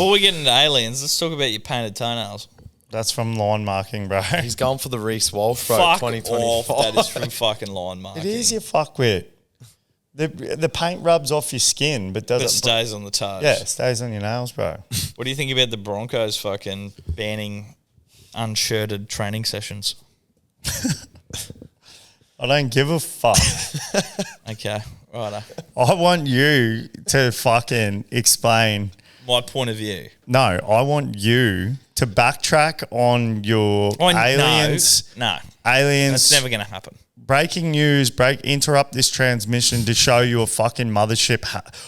Before we get into aliens, let's talk about your painted toenails. That's from line marking, bro. He's going for the Reece Walsh, bro. Fuck 2025. off. That is from fucking line marking. It is, you fuckwit. The paint rubs off your skin, but doesn't. But stays on the toes. Yeah, it stays on your nails, bro. What do you think about the Broncos fucking banning unshirted training sessions? I don't give a fuck. Okay, righto. I want you to fucking explain. My point of view. No, I want you to backtrack on your aliens. No. Aliens. That's never going to happen. Breaking news, interrupt this transmission to show you a fucking mothership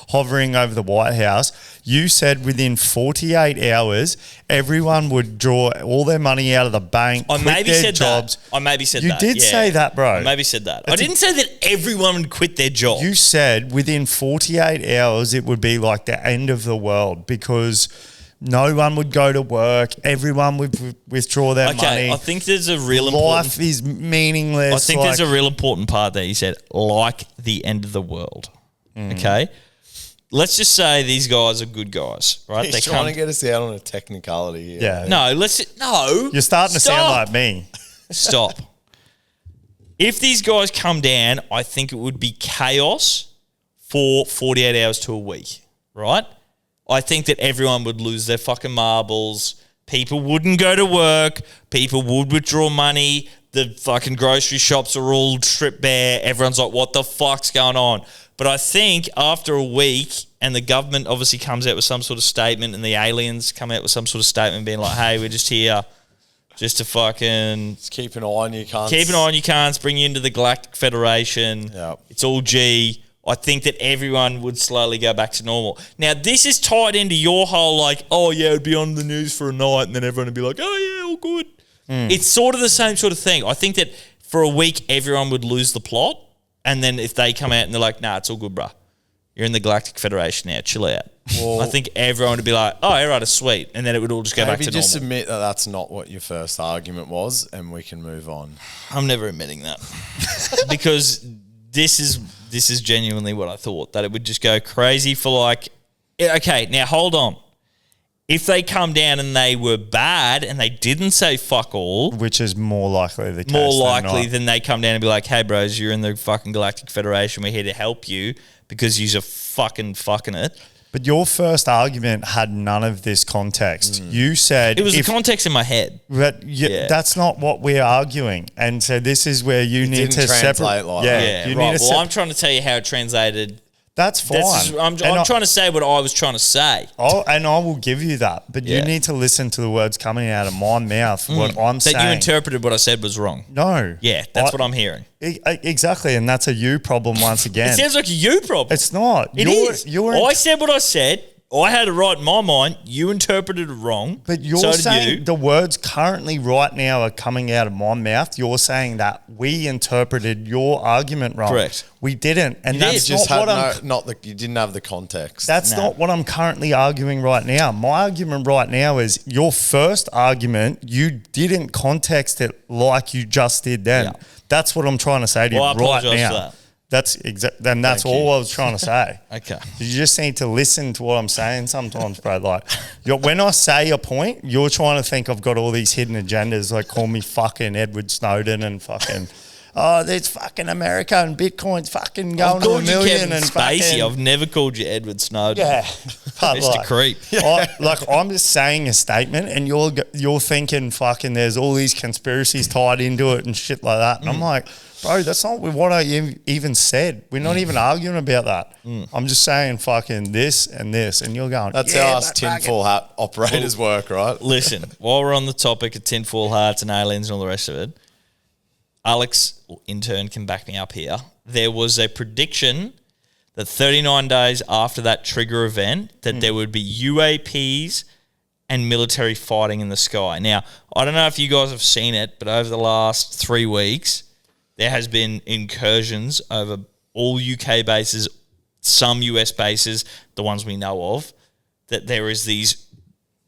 hovering over the White House. You said within 48 hours, everyone would draw all their money out of the bank, I quit maybe their said jobs. that. I maybe said you that. You did say that, bro. I maybe said that. I didn't say that everyone would quit their job. You said within 48 hours, it would be like the end of the world because no one would go to work. Everyone would withdraw their money. I think there's a real Life is meaningless. I think there's a real important part there. You said, like the end of the world. Okay? Let's just say these guys are good guys, right? He's trying to get us out on a technicality here. Yeah. No. You're starting to sound like me. Stop. If these guys come down, I think it would be chaos for 48 hours to a week, right? I think that everyone would lose their fucking marbles. People wouldn't go to work. People would withdraw money. The fucking grocery shops are all stripped bare. Everyone's like, what the fuck's going on? But I think after a week, and the government obviously comes out with some sort of statement, and the aliens come out with some sort of statement being like, hey, we're just here just to fucking... Just keep an eye on you, cunts. Keep an eye on you, cunts. Bring you into the Galactic Federation. Yep. It's all G. I think that everyone would slowly go back to normal. Now, this is tied into your whole like, oh, yeah, it'd be on the news for a night and then everyone would be like, oh, yeah, all good. It's sort of the same sort of thing. I think that for a week, everyone would lose the plot. And then if they come out and they're like, nah, it's all good, bruh. You're in the Galactic Federation now. Chill out. Well, I think everyone would be like, oh, all right, sweet. And then it would all just go back to normal. Maybe just admit that that's not what your first argument was and we can move on. I'm never admitting that. Because... This is genuinely what I thought, that it would just go crazy for like, okay, now hold on. If they come down and they were bad and they didn't say fuck all. Which is more likely the case than they come down and be like, hey bros, you're in the fucking Galactic Federation. We're here to help you because you're fucking it. But your first argument had none of this context. You said... It was the context in my head. But that's not what we're arguing. And so this is where you need to separate. I'm trying to tell you how it translated. That's fine. I'm trying to say what I was trying to say. And I will give you that. But you need to listen to the words coming out of my mouth, what I'm saying. That you interpreted what I said was wrong. No. Yeah, that's what I'm hearing. Exactly, and that's a you problem once again. It sounds like a you problem. It's not. It is. I said what I said. I had it right in my mind. You interpreted it wrong. But you're saying the words currently right now are coming out of my mouth. You're saying that we interpreted your argument wrong. Correct. We didn't. And that's just not what you didn't have the context. That's not what I'm currently arguing right now. My argument right now is your first argument, you didn't context it like you just did then. Yeah. That's what I'm trying to say to you right now. For that. That's that's all I was trying to say. Okay. You just need to listen to what I'm saying sometimes, bro. Like, when I say a point, you're trying to think I've got all these hidden agendas, like call me fucking Edward Snowden and fucking, oh, there's fucking America and Bitcoin's fucking going to $1 million and Spacey. fucking... I've never called you Edward Snowden. Yeah. But Mr. Creep. I'm just saying a statement and you're thinking fucking there's all these conspiracies tied into it and shit like that. And I'm like... Bro, that's not what I even said. We're not even arguing about that. I'm just saying fucking this and this. And you're going, that's how us tinfoil hat operators work, right? Listen, while we're on the topic of tinfoil hats and aliens and all the rest of it, Alex, in turn, can back me up here. There was a prediction that 39 days after that trigger event that there would be UAPs and military fighting in the sky. Now, I don't know if you guys have seen it, but over the last 3 weeks... there has been incursions over all UK bases, some US bases, the ones we know of, that there is these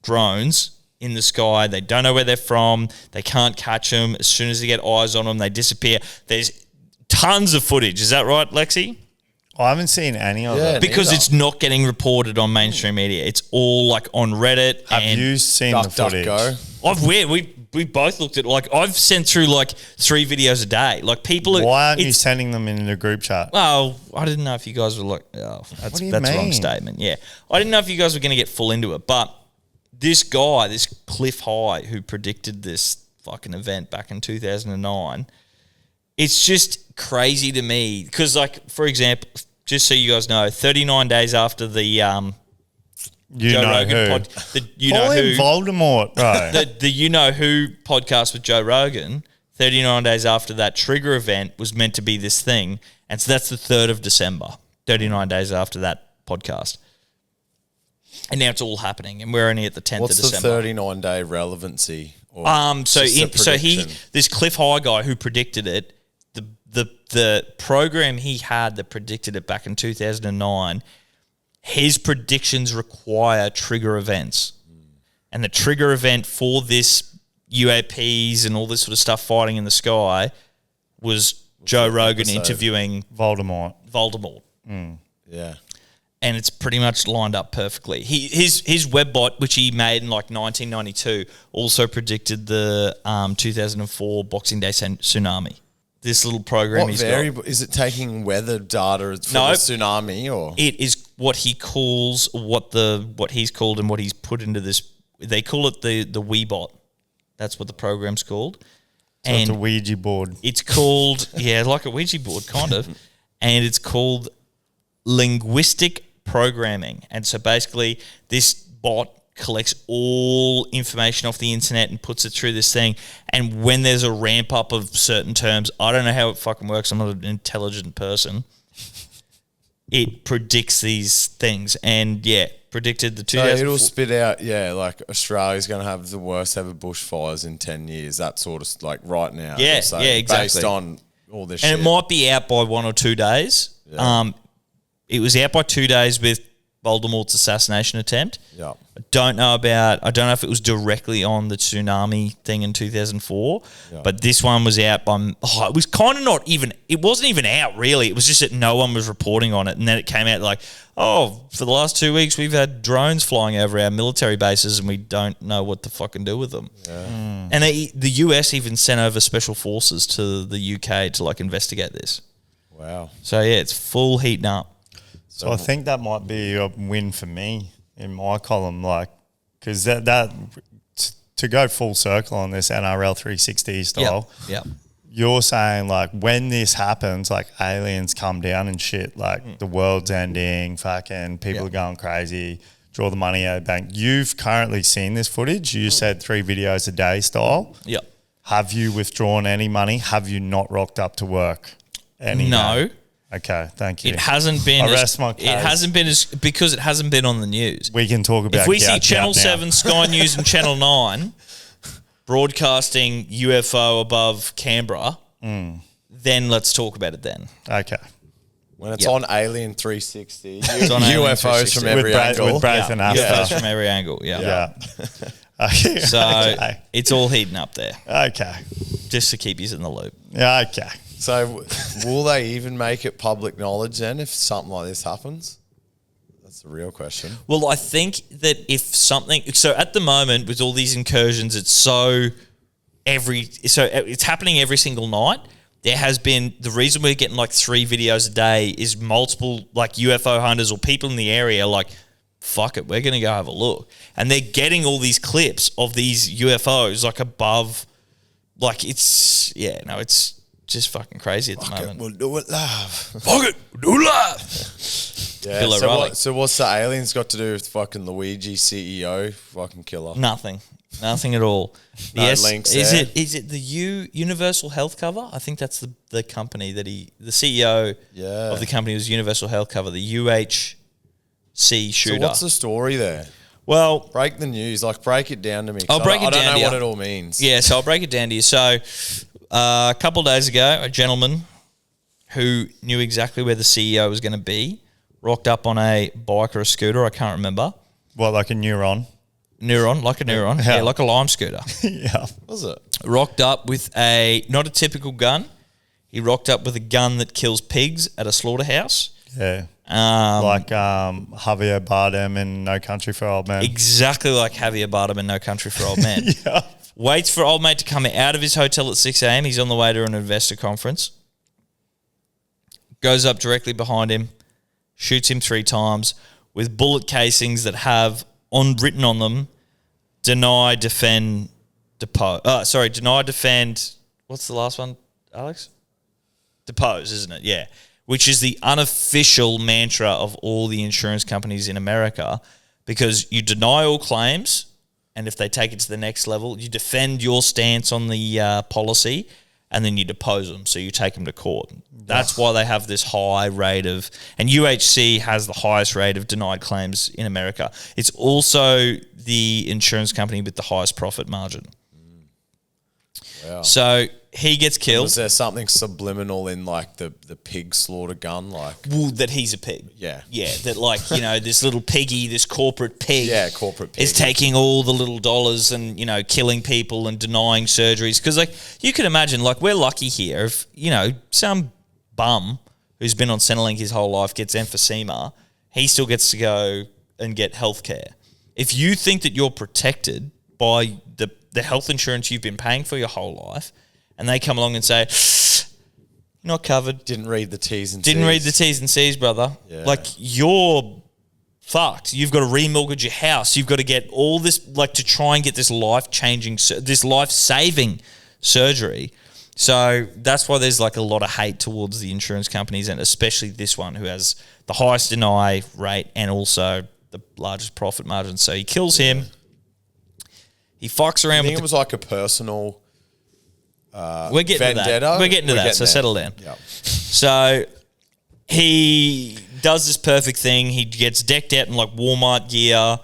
drones in the sky. They don't know where they're from. They can't catch them. As soon as they get eyes on them, they disappear. There's tons of footage. Is that right, Lexi? I haven't seen any of it. Because neither. it's not getting reported on mainstream media. It's all like on Reddit. Have and you seen the footage? we both looked at like I've sent through like 3 videos a day. Like people. Why aren't you sending them in the group chat? Well, I didn't know if you guys were like. Oh, that's do you a wrong mean? statement. Yeah, I didn't know if you guys were going to get full into it, but this guy, this Cliff High, who predicted this fucking event back in 2009. It's just crazy to me because, like, for example, just so you guys know, 39 days after the Joe Rogan Call him Voldemort, bro. the You Know Who podcast with Joe Rogan, 39 days after that Trigger event was meant to be this thing, and so that's the 3rd of December, 39 days after that podcast. And now it's all happening, and we're only at the 10th What's of December. the 39-day relevancy? Or This Cliff High guy who predicted it, the program he had that predicted it back in 2009, his predictions require trigger events. And the trigger event for this UAPs and all this sort of stuff fighting in the sky was Joe Rogan interviewing Voldemort. Yeah. And it's pretty much lined up perfectly. His webbot, which he made in like 1992, also predicted the 2004 Boxing Day tsunami. This little program What he's variable got. is it? Taking weather data for the tsunami, or It is what he calls what he's called and what he's put into this. They call it the Weebot. That's what the program's called. So it's a Ouija board. It's called like a Ouija board, kind of, and it's called linguistic programming. And so basically, this bot collects all information off the internet and puts it through this thing. And when there's a ramp up of certain terms, I don't know how it fucking works. I'm not an intelligent person. It predicts these things, and predicted the 2000. it'll spit out. Yeah, like Australia's going to have the worst ever bushfires in 10 years. That sort of like right now. Yeah, So exactly. Based on all this, And shit. it might be out by 1 or 2 days. Yeah. It was out by 2 days with Voldemort's assassination attempt. Yeah. I don't know if it was directly on the tsunami thing in 2004, but this one was out by, it was kind of not even, it wasn't even out really. It was just that no one was reporting on it. And then it came out like, for the last 2 weeks, we've had drones flying over our military bases and we don't know what to fucking do with them. Yeah. And the US even sent over special forces to the UK to like investigate this. Wow. So it's full heating up. So I think that might be a win for me in my column, like, because that to go full circle on this NRL 360 style. Yeah. You're saying like when this happens, like aliens come down and shit, like the world's ending, fucking people are going crazy, draw the money out of the bank. You've currently seen this footage. You said 3 videos a day style. Yep. Have you withdrawn any money? Have you not rocked up to work? No. Okay, thank you. It hasn't been. I rest my case. It hasn't been because it hasn't been on the news. We can talk about. If we see gout Channel now. 7, Sky News, and Channel 9 broadcasting UFO above Canberra, then let's talk about it. Then Okay. When it's on Alien 360, It's on Alien UFOs 360. from every angle. With Braith and UFOs Asta. from every angle. Yeah. So okay. it's all heating up there, Okay. just to keep you in the loop. Yeah. Okay. So will they even make it public knowledge then if something like this happens? That's the real question. Well, I think that if something, so at the moment with all these incursions, it's happening every single night. There has been, the reason we're getting like 3 videos a day is multiple like UFO hunters or people in the area like, fuck it, we're going to go have a look. And they're getting all these clips of these UFOs like above, like it's just fucking crazy at the moment. We'll do it live. Fuck it, we'll do live. Yeah, Bill O'Reilly. so what's the aliens got to do with fucking Luigi CEO fucking killer? Nothing at all. No links is there. it the Universal Health Cover? I think that's the company that the CEO of the company was Universal Health Cover, the UHC shooter. So what's the story there? Well, Break the news, like break it down to me. 'Cause I'll break it I don't down know to what you. it all means. yeah, so I'll break it down to you. So a couple of days ago, a gentleman who knew exactly where the CEO was going to be rocked up on a bike or a scooter, I can't remember. What, like a neuron? Like a neuron, Yeah. like a Lime scooter. Yeah. Was it? Rocked up with not a typical gun. He rocked up with a gun that kills pigs at a slaughterhouse. Yeah. Um, Javier Bardem in No Country for Old Men. Exactly like Javier Bardem in No Country for Old Men. Yeah. Waits for old mate to come out of his hotel at 6 a.m. He's on the way to an investor conference. Goes up directly behind him, shoots him 3 times with bullet casings that have written on them, deny, defend, depose. Deny, defend. What's the last one, Alex? Depose, isn't it? Yeah. Which is the unofficial mantra of all the insurance companies in America, because you deny all claims, and if they take it to the next level, you defend your stance on the policy, and then you depose them, so you take them to court. That's why they have this high rate of, and UHC has the highest rate of denied claims in America. It's also the insurance company with the highest profit margin. Wow. So he gets killed. Was there something subliminal in like the pig slaughter gun? Like, Well, that he's a pig. Yeah. Yeah, that like, this little piggy, this corporate pig. Yeah, corporate pig. Is taking all the little dollars and, killing people and denying surgeries. Because, like, you can imagine, like, we're lucky here if, some bum who's been on Centrelink his whole life gets emphysema, he still gets to go and get healthcare. If you think that you're protected by the health insurance you've been paying for your whole life, and they come along and say, not covered. Didn't read the T's and Didn't C's. read the T's and C's, brother. Yeah. Like, you're fucked. You've got to remortgage your house. You've got to get all this, like, to try and get this life-changing, this life-saving surgery. So that's why there's, like, a lot of hate towards the insurance companies, and especially this one, who has the highest deny rate and also the largest profit margin. So he kills him. He fucks around I think with it was like a personal We're getting vendetta. to that. We're getting to that, so settle down. Yep. So he does this perfect thing. He gets decked out in like Walmart gear.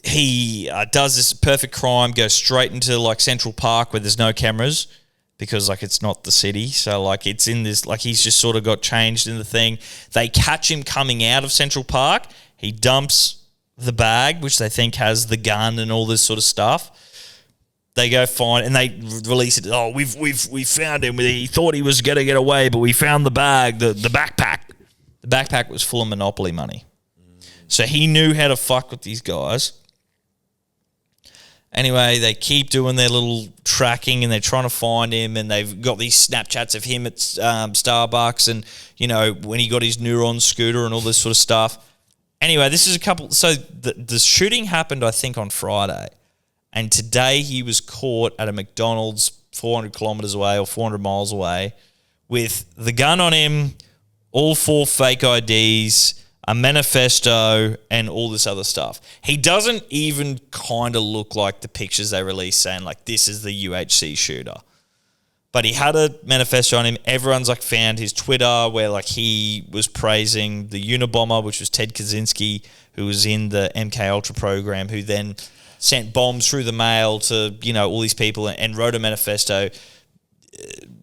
He does this perfect crime, goes straight into like Central Park where there's no cameras because like it's not the city. So like it's in this, like he's just sort of got changed in the thing. They catch him coming out of Central Park. He dumps the bag, which they think has the gun and all this sort of stuff. They go find, and they release it. Oh, we found him. He thought he was going to get away, but we found the bag, the backpack. The backpack was full of Monopoly money. So he knew how to fuck with these guys. Anyway, they keep doing their little tracking, and they're trying to find him, and they've got these Snapchats of him at Starbucks, and, when he got his Neuron scooter and all this sort of stuff. Anyway, this is a couple. So the shooting happened, I think, on Friday. And today he was caught at a McDonald's 400 kilometres away or 400 miles away with the gun on him, all 4 fake IDs, a manifesto, and all this other stuff. He doesn't even kind of look like the pictures they released saying, like, this is the UHC shooter. But he had a manifesto on him. Everyone's, like, found his Twitter where, like, he was praising the Unabomber, which was Ted Kaczynski, who was in the MK Ultra program, who then sent bombs through the mail to, all these people and wrote a manifesto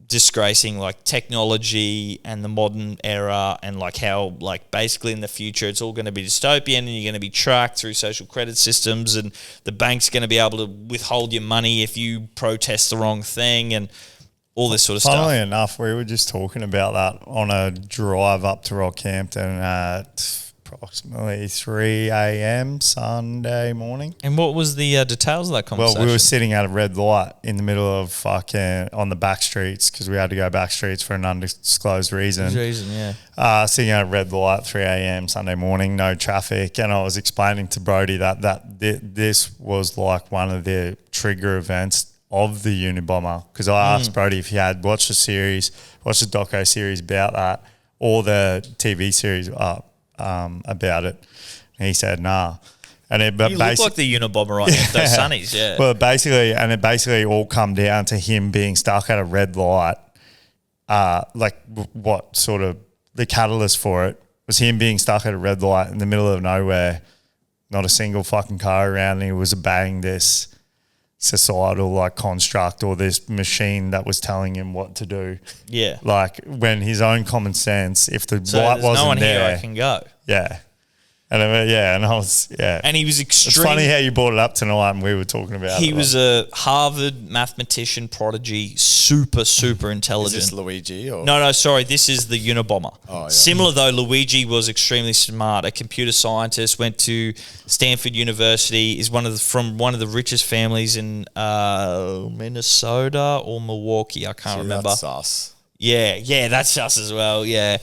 disgracing, like, technology and the modern era and, like, how, like, basically in the future it's all going to be dystopian and you're going to be tracked through social credit systems and the bank's going to be able to withhold your money if you protest the wrong thing and all this sort of Funnily stuff. enough, we were just talking about that on a drive up to Rockhampton at approximately 3 a.m. Sunday morning. And what was the details of that conversation? Well, we were sitting at a red light in the middle of fucking on the back streets because we had to go back streets for an undisclosed reason. Yeah. Sitting at a red light 3 a.m. Sunday morning, no traffic, and I was explaining to Brody that this was like one of the trigger events of the Unabomber because I asked Brody if he had watched the doco series about that or the TV series about it. And he said, nah. And it You look like the Unabomber right now, those sunnies, yeah. Well, it basically all come down to him being stuck at a red light. What sort of the catalyst for it was him being stuck at a red light in the middle of nowhere, not a single fucking car around, and he was obeying this societal like construct or this machine that was telling him what to do. Yeah. Like when his own common sense, if the So light there's wasn't no one there, here I can go. yeah. And I was, And he was It's extreme. funny how you brought it up tonight and we were talking about it. He was a Harvard mathematician prodigy, super Is intelligent. this Luigi or No, sorry. This is the Unabomber. Oh, yeah. Similar though, Luigi was extremely smart. A computer scientist, went to Stanford University. Is from one of the richest families in Minnesota or Milwaukee. I can't remember. That's us. Yeah, that's us as well. Yeah,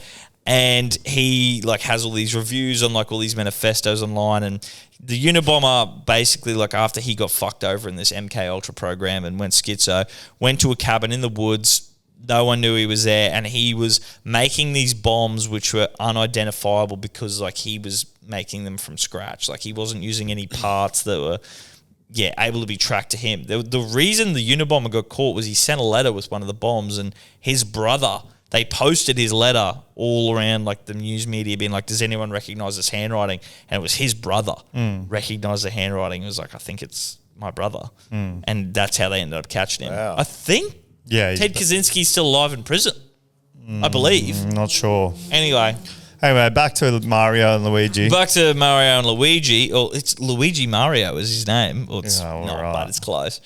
and he has all these reviews on all these manifestos online, and the Unabomber basically after he got fucked over in this MK Ultra program and went schizo, went to a cabin in the woods. No one knew he was there, and he was making these bombs which were unidentifiable because he was making them from scratch. He wasn't using any parts that were able to be tracked to him. The reason the Unabomber got caught was he sent a letter with one of the bombs, and his brother, they posted his letter all around the news media being does anyone recognize this handwriting? And it was his brother recognized the handwriting. It was I think it's my brother. And that's how they ended up catching him. Wow. I think Ted Kaczynski's still alive in prison. I believe. not sure. Anyway, back to Mario and Luigi. back to Mario and Luigi. Or it's Luigi Mario is his name. Or it's Yeah, not, alright. but it's close.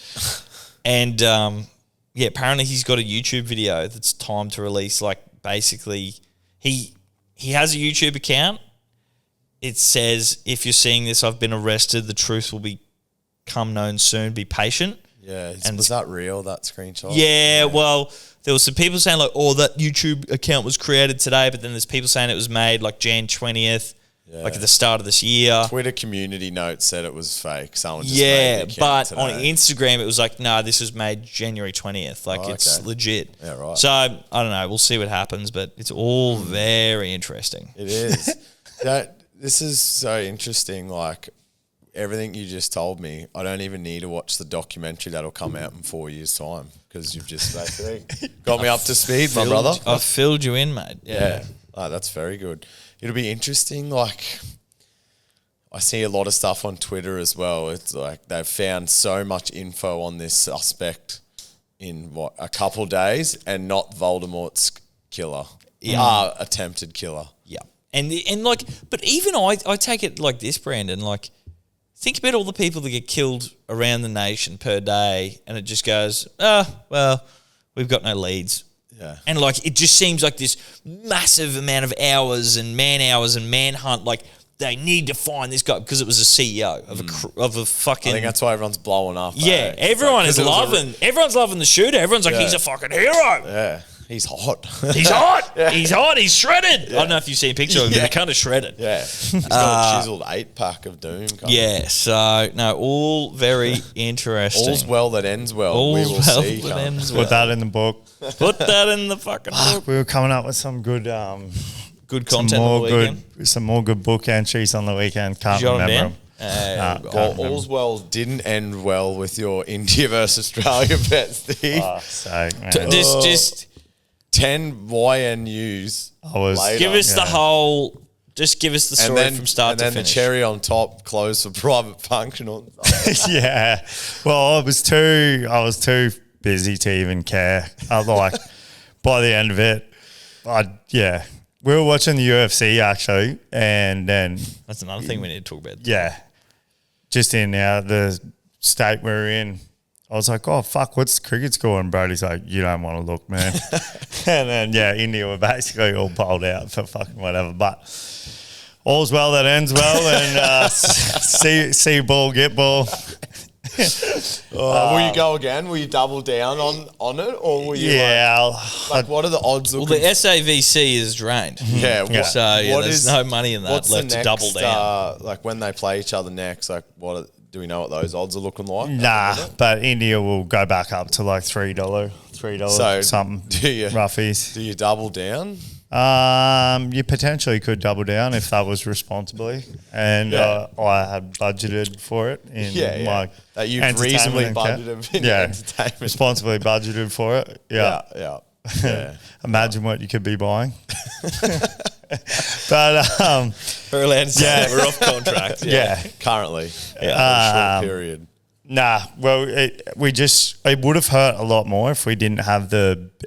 And apparently he's got a YouTube video that's timed to release. Basically, he has a YouTube account. It says, "If you're seeing this, I've been arrested. The truth will become known soon. Be patient." Yeah, And was that real, that screenshot? Yeah, well, there was some people saying that YouTube account was created today, but then there's people saying it was made Jan 20th, at the start of this year. Twitter community note said it was fake. Someone just made the account but today. on Instagram it was no, this was made January 20th. It's okay. legit. Yeah, right. So I don't know. We'll see what happens, but it's all very interesting. It is. This is so interesting. Everything you just told me, I don't even need to watch the documentary that'll come out in 4 years' time because you've just basically got me up to speed, my brother. I've filled you in, mate. Yeah. Oh, that's very good. It'll be interesting. I see a lot of stuff on Twitter as well. It's they've found so much info on this suspect in a couple days, and not Voldemort's killer. Attempted killer. Yeah. And but even I take it like this, Brandon, think about all the people that get killed around the nation per day, and it just goes, well, we've got no leads. Yeah. And it just seems like this massive amount of hours and manhunt. They need to find this guy because it was a CEO of a fucking. I think that's why everyone's blowing up. Yeah, everyone's loving the shooter. Everyone's he's a fucking hero. Yeah, he's hot. He's hot. He's hot. He's shredded. I don't know if you've seen a picture of him, but they're kind of shredded. Yeah, he's got a chiseled 8-pack of doom. Yeah, so no, all very interesting. All's well that ends well. All's we will well see. that ends well. Put that in the book. Put that in the fucking book. We were coming up with some good Content on the weekend. some more good book entries on the weekend. Can't Jot 'em remember down? them. Well, all's well didn't end well with your India versus Australia bet, Steve. Fuck's sake, man. Just 10 YNUs. later. give us the whole. Just give us the story from start to finish. And then the cherry on top, closed for private function on Sunday. Yeah. Well, I was too busy to even care. By the end of it, we were watching the UFC actually, and then that's another thing we need to talk about. just in the state we were in, I was like, oh fuck, what's the cricket score? And Brody's like, you don't want to look, man. And then India were basically all bowled out for fucking whatever, but all's well that ends well, and see ball, get ball. Will you go again? Will you double down on it, or will you? Yeah, what are the odds? Well, the SAVC is drained. Yeah. So there's no money in that what's left the to double next, down. when they play each other next, do we know what those odds are looking like? nah, but India will go back up to $3 So something. do you roughies? Do you double down? You potentially could double down if that was responsibly, and I had budgeted for it in my that you've entertainment reasonably account. budgeted in entertainment. Responsibly budgeted for it. Yeah. Imagine what you could be buying. But We're allowed to say we're off contract. yeah. Currently, for a short period. Nah, well, it would have hurt a lot more if we didn't have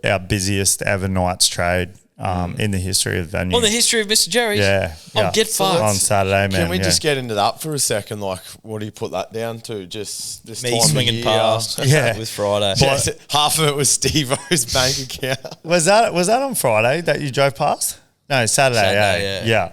our busiest ever Knights trade in the history of the venue. Well, the history of Mr. Jerry's. Yeah. Get fucked. On Saturday, man. Can we just get into that for a second? Like, what do you put that down to? Just this Me time of swinging year? past Yeah. with Friday. Yes, half of it was Steve-O's bank account. Was that on Friday that you drove past? No, Saturday. Saturday, Yeah.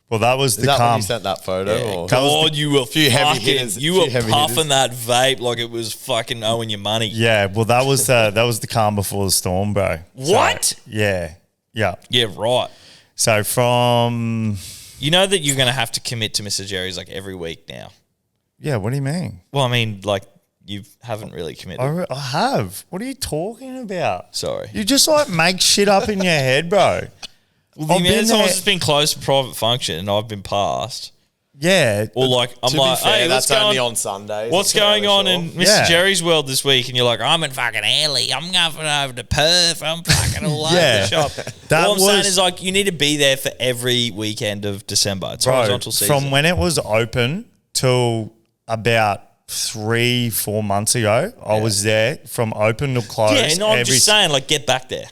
Well, that was Is the that when calm. you sent that photo? Yeah, Or? God, you were few heavy fucking, hitters, you few were heavy puffing hitters. that vape like it was fucking owing you money. Yeah. Well, that was the calm before the storm, bro. What? So, yeah. Yeah. Yeah, right. So from You know that you're going to have to commit to Mr. Jerry's like every week now. yeah. What do you mean? Well, I mean, like you haven't really committed. I have. What are you talking about? Sorry. You just like make shit up in your head, bro. Well, the I've amount been of there- times it's been close to private function and I've been passed. Yeah. Or like, I'm To like, be fair, hey, that's what's only going on Sundays. What's I'm fairly going on sure. in Mr. Yeah. Jerry's world this week? And you're like, I'm in fucking Airlie. I'm going over to Perth. I'm fucking all over Yeah. the shop. That All I'm saying was- is like, you need to be there for every weekend of December. It's Bro, horizontal season. from when it was open till about 3-4 months ago, I was there from open to close. yeah, no, I'm just saying, like, get back there.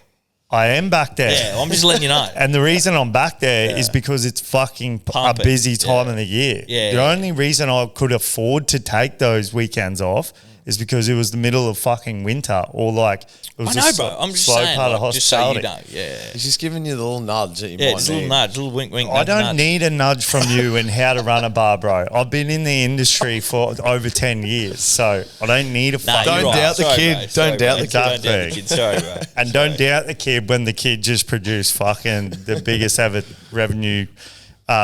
I am back there. Yeah, I'm just letting you know. And the reason I'm back there is because it's fucking a Pumping. busy time Yeah. of the year. Yeah, The yeah. only reason I could afford to take those weekends off is because it was the middle of fucking winter, or like it was I know, a bro. I'm just slow saying, part of like, just so you hospitality. know. Yeah. He's just giving you the little nudge that you Yeah, might just a need. little nudge, a little wink, wink. I nudge, don't nudge. need a nudge from you in how to run a bar, bro. I've been in the industry for over 10 years, so I don't need a Nah, fucking you're Don't right. doubt the Sorry, kid. bro. Don't Sorry, doubt bro. the kid. Don't doubt the Exactly. kid. Sorry, bro. And don't doubt the kid when the kid just produced fucking the biggest ever revenue,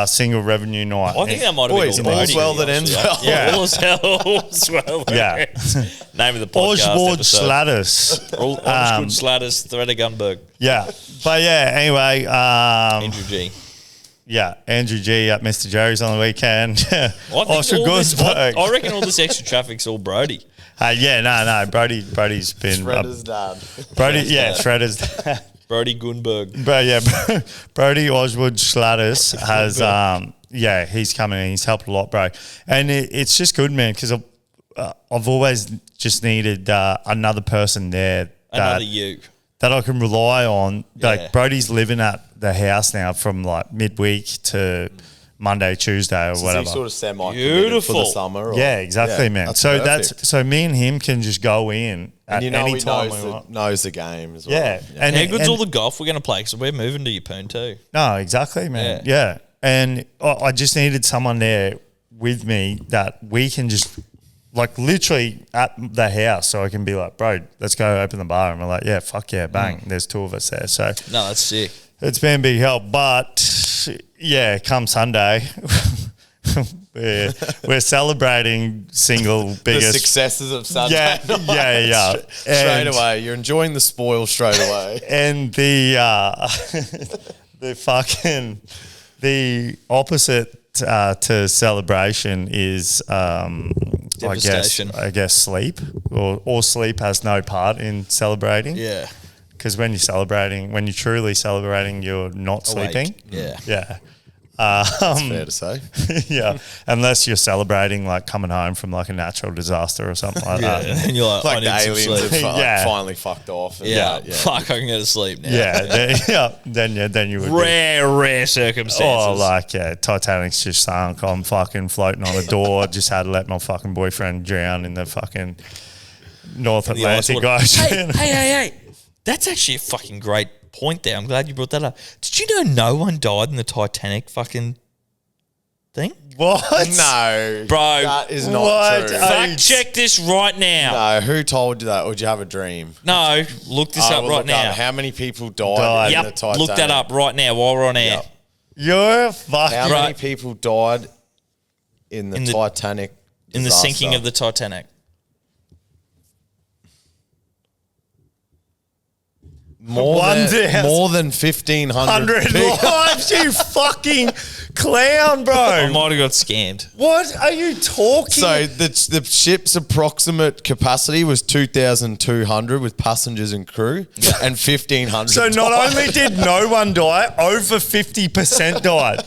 single revenue night. I think that might have Boys, been all all's well that ends well. Yeah. All's well. Yeah. Name of the podcast Oswald episode. Slatters. Osgood Slatters, Threader Gunberg, Yeah. But yeah, anyway, Andrew G. yeah, Andrew G at Mr. Jerry's on the weekend. I think Oscar all this, Gunsberg. I reckon all this extra traffic's all Brody. Yeah, no. Brody's been. Shredder's dad. Brody, yeah, Shredder's. Brody Gunberg. But yeah, Brody Oswald Slatters has, yeah, he's coming in. He's helped a lot, bro. And it's just good, man, because I've always just needed another person there Another you. that I can rely on. Yeah. Like Brody's living at the house now from like midweek to Monday, Tuesday, or So whatever. he's sort of semi Beautiful. for the summer. Or, Yeah, exactly, Yeah, man. that's So perfect. so me and him can just go in at and you know any he time knows we want. knows the game as well. Yeah. And, How good's and- all the golf we're going to play? Because we're moving to Yeppoon too. No, exactly, man. Yeah. And I just needed someone there with me that we can just, like, literally at the house, so I can be like, bro, let's go open the bar. And we're like, yeah, fuck yeah, bang. There's two of us there. So No, that's sick. it's been a big help. But yeah, come Sunday, we're celebrating single The biggest. successes of Sunday. Yeah, night. yeah. Straight And- away, you're enjoying the spoil straight away. And the the opposite to celebration is Devastation. I guess sleep, or sleep has no part in celebrating. Yeah. Because when you're truly celebrating, you're not Awake. sleeping. Yeah. Yeah. Fair to say. Yeah, unless you're celebrating like coming home from like a natural disaster or something like Yeah. that. And you're like, Like I the need some aliens have sleep. Yeah. finally fucked off. And Yeah. Fuck, I can go to sleep now. Yeah, then you would be. Rare circumstances. Oh, like, yeah, Titanic's just sunk. I'm fucking floating on a door. Just had to let my fucking boyfriend drown in the fucking North The ice Atlantic water. Ocean. Hey. That's actually a fucking great point there. I'm glad you brought that up. Did you know no one died in the Titanic fucking thing? What? No, Bro. that is not What? true. Fact check this right now. No, who told you that? Or did you have a dream? No, look this I up will right look now. up how many people died Died. in the Yep, Titanic. look that up right now while we're on air. Yep. You're fucking. How many Right. people died in the In the- Titanic In the sinking disaster? of the Titanic. more One more than 1,500 100 people. lives, you fucking clown, I bro. might have got scammed. What are you talking? So the ship's approximate capacity was 2,200 with passengers and crew, and 1,500. So not died. only did no one die, over 50% died.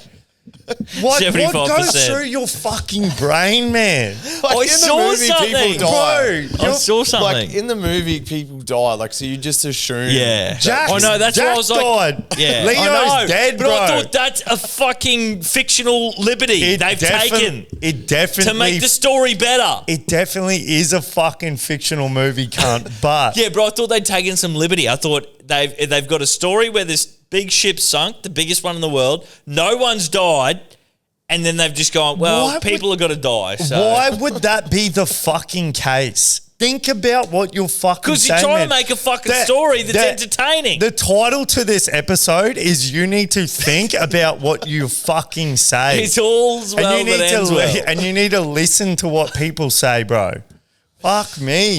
What 75%. goes through your fucking brain, man? Like, I in the saw movie, something. people die. Bro, I saw something. Like, in the movie, people die. Like, so you just assume. Yeah. Jack, I know, that's Jack what I was like. died. Yeah. Leo's I know, dead, but bro. I thought that's a fucking fictional liberty they've taken It definitely to make the story better. It definitely is a fucking fictional movie, cunt. But Yeah, bro, I thought they'd taken some liberty. I thought they've got a story where this big ship sunk, the biggest one in the world. No one's died. And then they've just gone, well, people have got to die. So. why would that be the fucking case? Think about what you're fucking Because saying. you're trying man. to make a fucking story that's entertaining. The title to this episode is "You need to think about what you fucking say." It's all's well and you that need ends to well. and you need to listen to what people say, bro. Fuck me.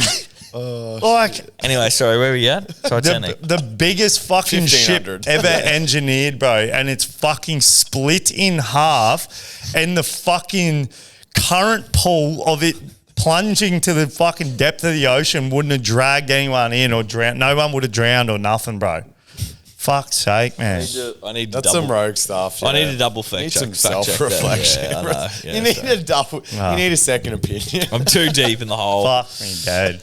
Like Anyway, sorry, where were you at? Titanic. the biggest fucking ship 1500. ever engineered, bro, and it's fucking split in half, and the fucking current pull of it plunging to the fucking depth of the ocean wouldn't have dragged anyone in or drowned. No one would have drowned or nothing, bro. Fuck's sake, man. I need to That's some rogue stuff. I yeah. need a double fact Need check. some fact check self-reflection. that. Yeah, I know. Yeah, you need so. a double. You need a second opinion. I'm too deep in the hole. Fuck me, Dad.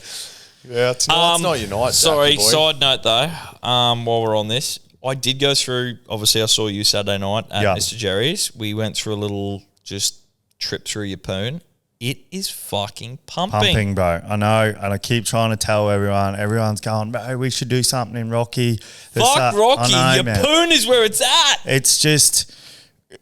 Yeah, tonight's not your night. Sorry, Jackie boy. side note though, while we're on this, I did go through, obviously I saw you Saturday night at Yeah. Mr. Jerry's. We went through a little just trip through your poon. It is fucking Pumping, bro. I know, and I keep trying to tell everyone. Everyone's going, bro, we should do something in Rocky. Fuck Rocky, I know, your man. poon is where it's at. It's just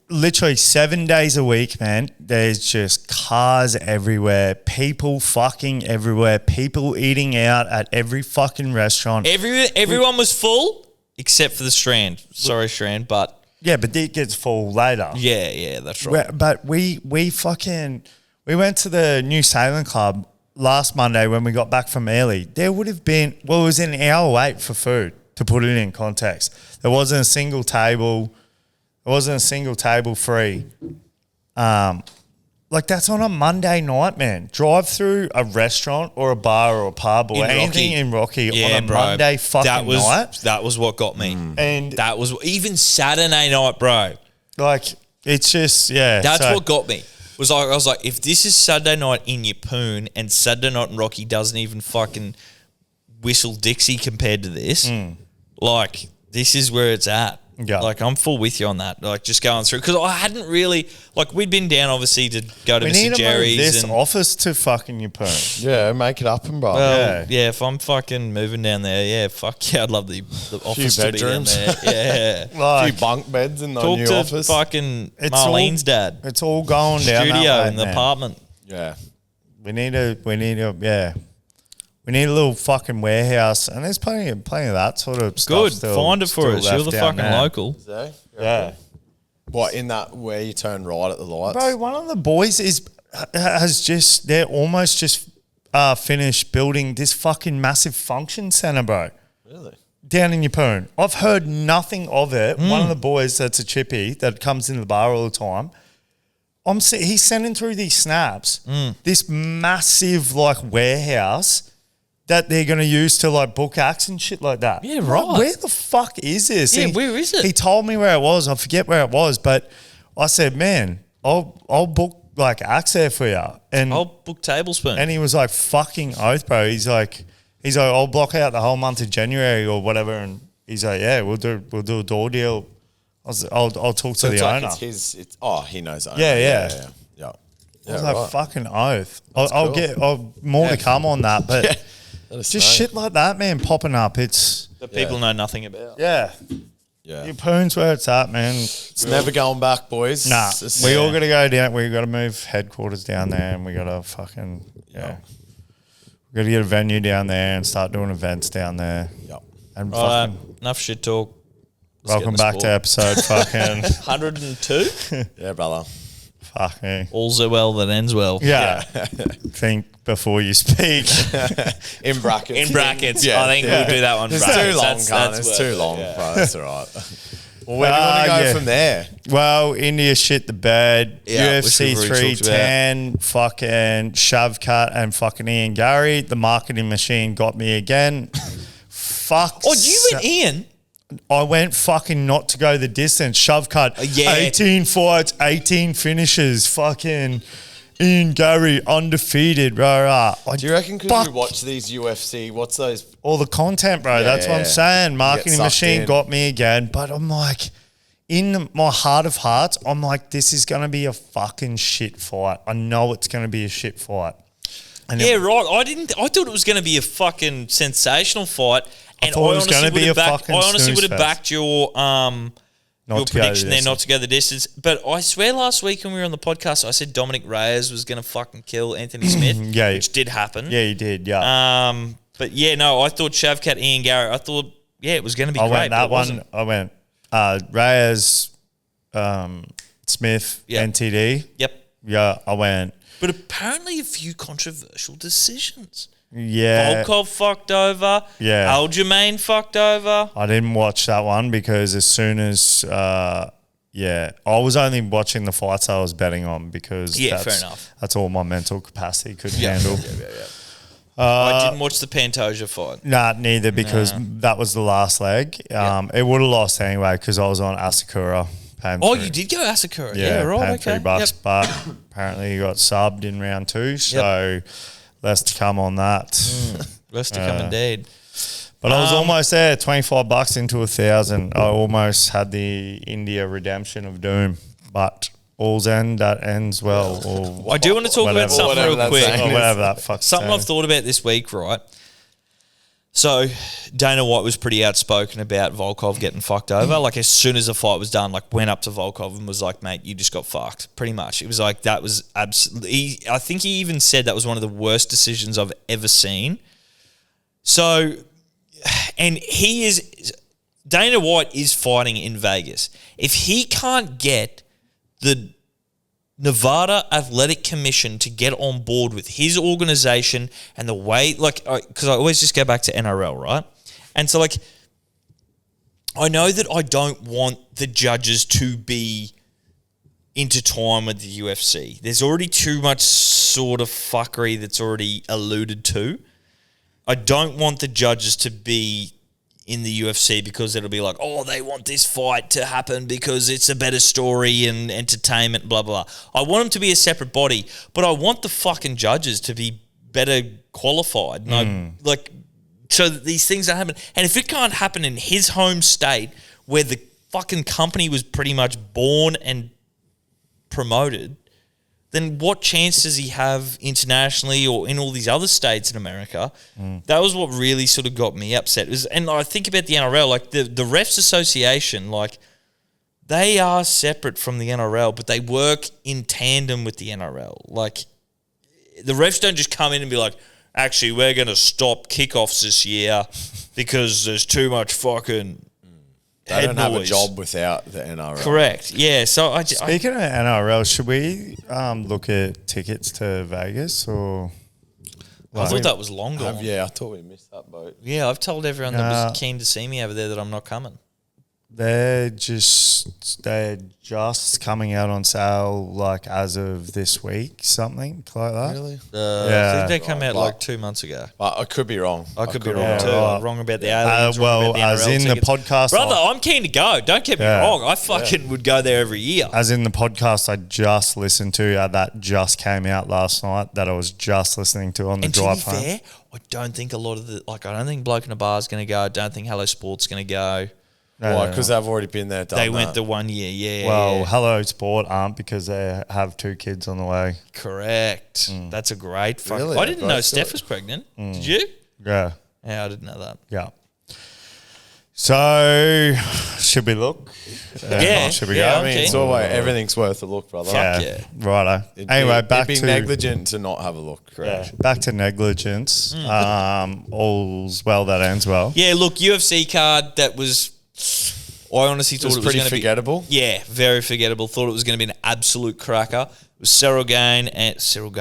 literally 7 days a week, man. There's just cars everywhere, people fucking everywhere, people eating out at every fucking restaurant. Everyone was full except for the Strand. Sorry, Strand, but Yeah, but it gets full later. yeah, that's right. But we went to the New Sailing Club last Monday when we got back from Early. There would have been, well, it was an hour wait for food, to put it in context. There wasn't a single table. There wasn't a single table free. Like, that's on a Monday night, man. Drive through a restaurant or a bar or a pub or In anything Rocky. in Rocky Yeah, on a bro. Monday fucking night. That was what got me. And That was even Saturday night, bro. like, it's just, yeah. That's so- what got me. I was like, if this is Saturday night in your poon and Saturday night in Rocky doesn't even fucking whistle Dixie compared to this, like, this is where it's at. Yeah. Like, I'm full with you on that. Like, just going through. Because I hadn't really, like, we'd been down, obviously, to go to We Mr. need to move Jerry's. this and, office to fucking your perm. Yeah, make it happen, bro. well, Yeah. yeah, if I'm fucking moving down there, yeah, fuck yeah, I'd love the office to be down bedrooms. there. Yeah. a Like, few bunk beds in the Talk new to office. fucking It's all- Marlene's dad. it's all going down Studio that way, in the man. apartment. Yeah. We need a little fucking warehouse, and there's plenty of that sort of stuff. Good. still- Find it for still us. You're left the down fucking there. local. So, Yeah, what, in that where you turn right at the lights? bro. One of the boys they're almost just finished building this fucking massive function center, bro. Really? Down in Yapoon. I've heard nothing of it. One of the boys that's a chippy that comes in the bar all the time. He's sending through these snaps. This massive like warehouse that they're going to use to like book acts and shit like that. Yeah, Like, right. where the fuck is this? Yeah, where is it? He told me where it was. I forget where it was, but I said, man, I'll book like acts there for you. And I'll book Tablespoon. and he was like, fucking oath, bro. He's like, I'll block out the whole month of January or whatever. And he's like, yeah, we'll do a door deal. I'll talk to So the it's like owner. he knows the owner. Yeah, yeah. Yeah. I was Yeah, like, right. fucking oath. I'll get more to come on that, but Let us just know. shit like that, man, popping up. It's that people know nothing about. yeah. Yeah. Your poon's where it's at, man. It's never going back, boys. Nah, It's just- we all got to go down. We got to move headquarters down there, and we got to fucking we got to get a venue down there and start doing events down there. Yep. And Right, fucking enough shit talk. Let's welcome get in back the to episode fucking 102. Yeah, brother. fuck me. All's well that ends well. Yeah. Think before you speak. In brackets. In brackets. Yeah. I think we'll do that one. It's brackets. too long, That's can't it? It's worth too it, long, yeah. bro. That's all right. Well, where do you want to go yeah. from there? Well, India shit the bed. Yeah, which UFC we've already talked 310, fucking Shavkat and fucking Ian Gary. The marketing machine got me again. Fuck. Oh, you went Ian? I went fucking not to go the distance. Shove cut. 18 fights, 18 finishes. Fucking Ian Gary undefeated. Rah. Do you reckon because we watch these UFC, what's those? All the content, bro. That's what I'm saying. Marketing machine got me again. But I'm like, in my heart of hearts, I'm like, this is going to be a fucking shit fight. I know it's going to be a shit fight. And right. I thought it was going to be a fucking sensational fight. And I honestly would have backed your prediction there not to go the distance. But I swear last week when we were on the podcast, I said Dominic Reyes was going to fucking kill Anthony Smith, which did happen. Yeah, he did, yeah. But yeah, no, I thought Shavkat, Ian Gary, I thought, it was going to be great. Went that one. I went Reyes, Smith, NTD. Yep. Yeah, I went. But apparently a few controversial decisions. Yeah. Volkov fucked over. Yeah. Aljamain fucked over. I didn't watch that one because as soon as, I was only watching the fights I was betting on because fair enough. That's all my mental capacity could handle. I didn't watch the Pantoja fight. Nah, neither because that was the last leg. It would have lost anyway because I was on Asakura. You did go Asakura. Yeah, right. Paying $3, but apparently you got subbed in round 2, so less to come on that. Less to come indeed. But I was almost there, $25 into 1,000. I almost had the India redemption of doom, but all's end that ends well. I do want to talk about something real quick. Whatever that fuck's something I've thought about this week, right? So Dana White was pretty outspoken about Volkov getting fucked over. Like as soon as the fight was done, like went up to Volkov and was like, "Mate, you just got fucked." Pretty much, it was like that was absolutely. I think he even said that was one of the worst decisions I've ever seen. So, and Dana White is fighting in Vegas. If he can't get the Nevada Athletic Commission to get on board with his organization and the way, because I always just go back to NRL, right? And so, I know that I don't want the judges to be intertwined with the UFC. There's already too much sort of fuckery that's already alluded to. I don't want the judges to be in the UFC because it'll be like, oh, they want this fight to happen because it's a better story and entertainment, blah, blah, blah. I want them to be a separate body, but I want the fucking judges to be better qualified. So that these things don't happen. And if it can't happen in his home state where the fucking company was pretty much born and promoted, then what chance does he have internationally or in all these other states in America? That was what really sort of got me upset. And I think about the NRL, like the Refs Association, like they are separate from the NRL, but they work in tandem with the NRL. Like the refs don't just come in and be like, actually, we're going to stop kickoffs this year because there's too much fucking They don't have a job without the NRL. Correct. Yeah. So Speaking of NRL, should we look at tickets to Vegas or? I thought that was long gone. I thought we missed that boat. Yeah, I've told everyone that was keen to see me over there that I'm not coming. They're just coming out on sale like as of this week, something like that. Really? I think they come out like 2 months ago. I could be wrong. I could be wrong too. I'm wrong about the aliens. Well, as in the podcast, brother, I'm keen to go. Don't get me wrong. I fucking would go there every year. As in the podcast I just listened to that just came out last night that I was just listening to on the drive home. Fair, I don't think a lot of I don't think Bloke in a Bar is going to go. I don't think Hello Sport's going to go. Why? Because they've already been there. They went the 1 year, yeah. Well, Hello Sport aren't because they have 2 kids on the way. Correct. That's a great fucking... Really? I didn't know Steph was pregnant. Did you? Yeah. Yeah, I didn't know that. Yeah. So, should we look? Should we go? I mean, it's always, everything's worth a look, brother. Yeah. Righto. Anyway, back to... It'd be negligent to not have a look. Correct. Yeah. Back to negligence. All's well that ends well. Yeah, look, UFC card that was... I honestly thought it was pretty going to be forgettable. Yeah, very forgettable. Thought it was going to be an absolute cracker. It was Cyril Gane. Cyril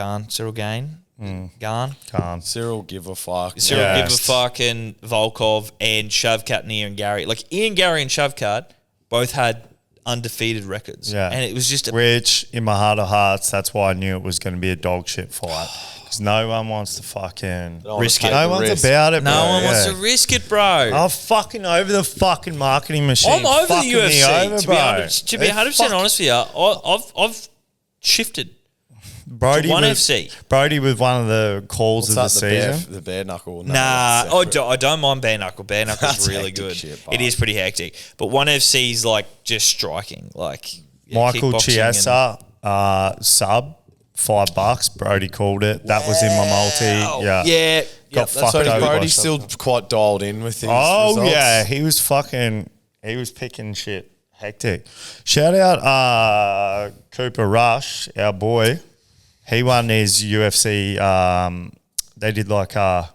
give a fuck. Cyril give a fuck and Volkov and Shavkat and Ian Gary. Like Ian Gary and Shavkat both had undefeated records. Yeah. And it was just Which, in my heart of hearts, that's why I knew it was going to be a dog shit fight. Because no one wants to fucking risk it. No one's about it, bro. no one wants Yeah. to risk it, bro. I'm fucking over the fucking marketing machine. I'm over the Fucking me UFC. over, to be bro. 100% honest with you, I've shifted Brody to one was, FC. Brody was one of the calls What's of that, the season. the bare knuckle? No, Nah, that's separate. I don't mind bare knuckle. Bare knuckle's That's really hectic good. shit, It is pretty hectic. But one FC's like just striking. Like Michael kickboxing Chiesa, sub, $5. Brody called it. That was in my multi. Yeah. Yeah. Got fucked So is over. Brody by still quite dialed in with his Oh results? yeah, he was picking shit hectic. Shout out Cooper Rush, our boy. He won his UFC. They did like a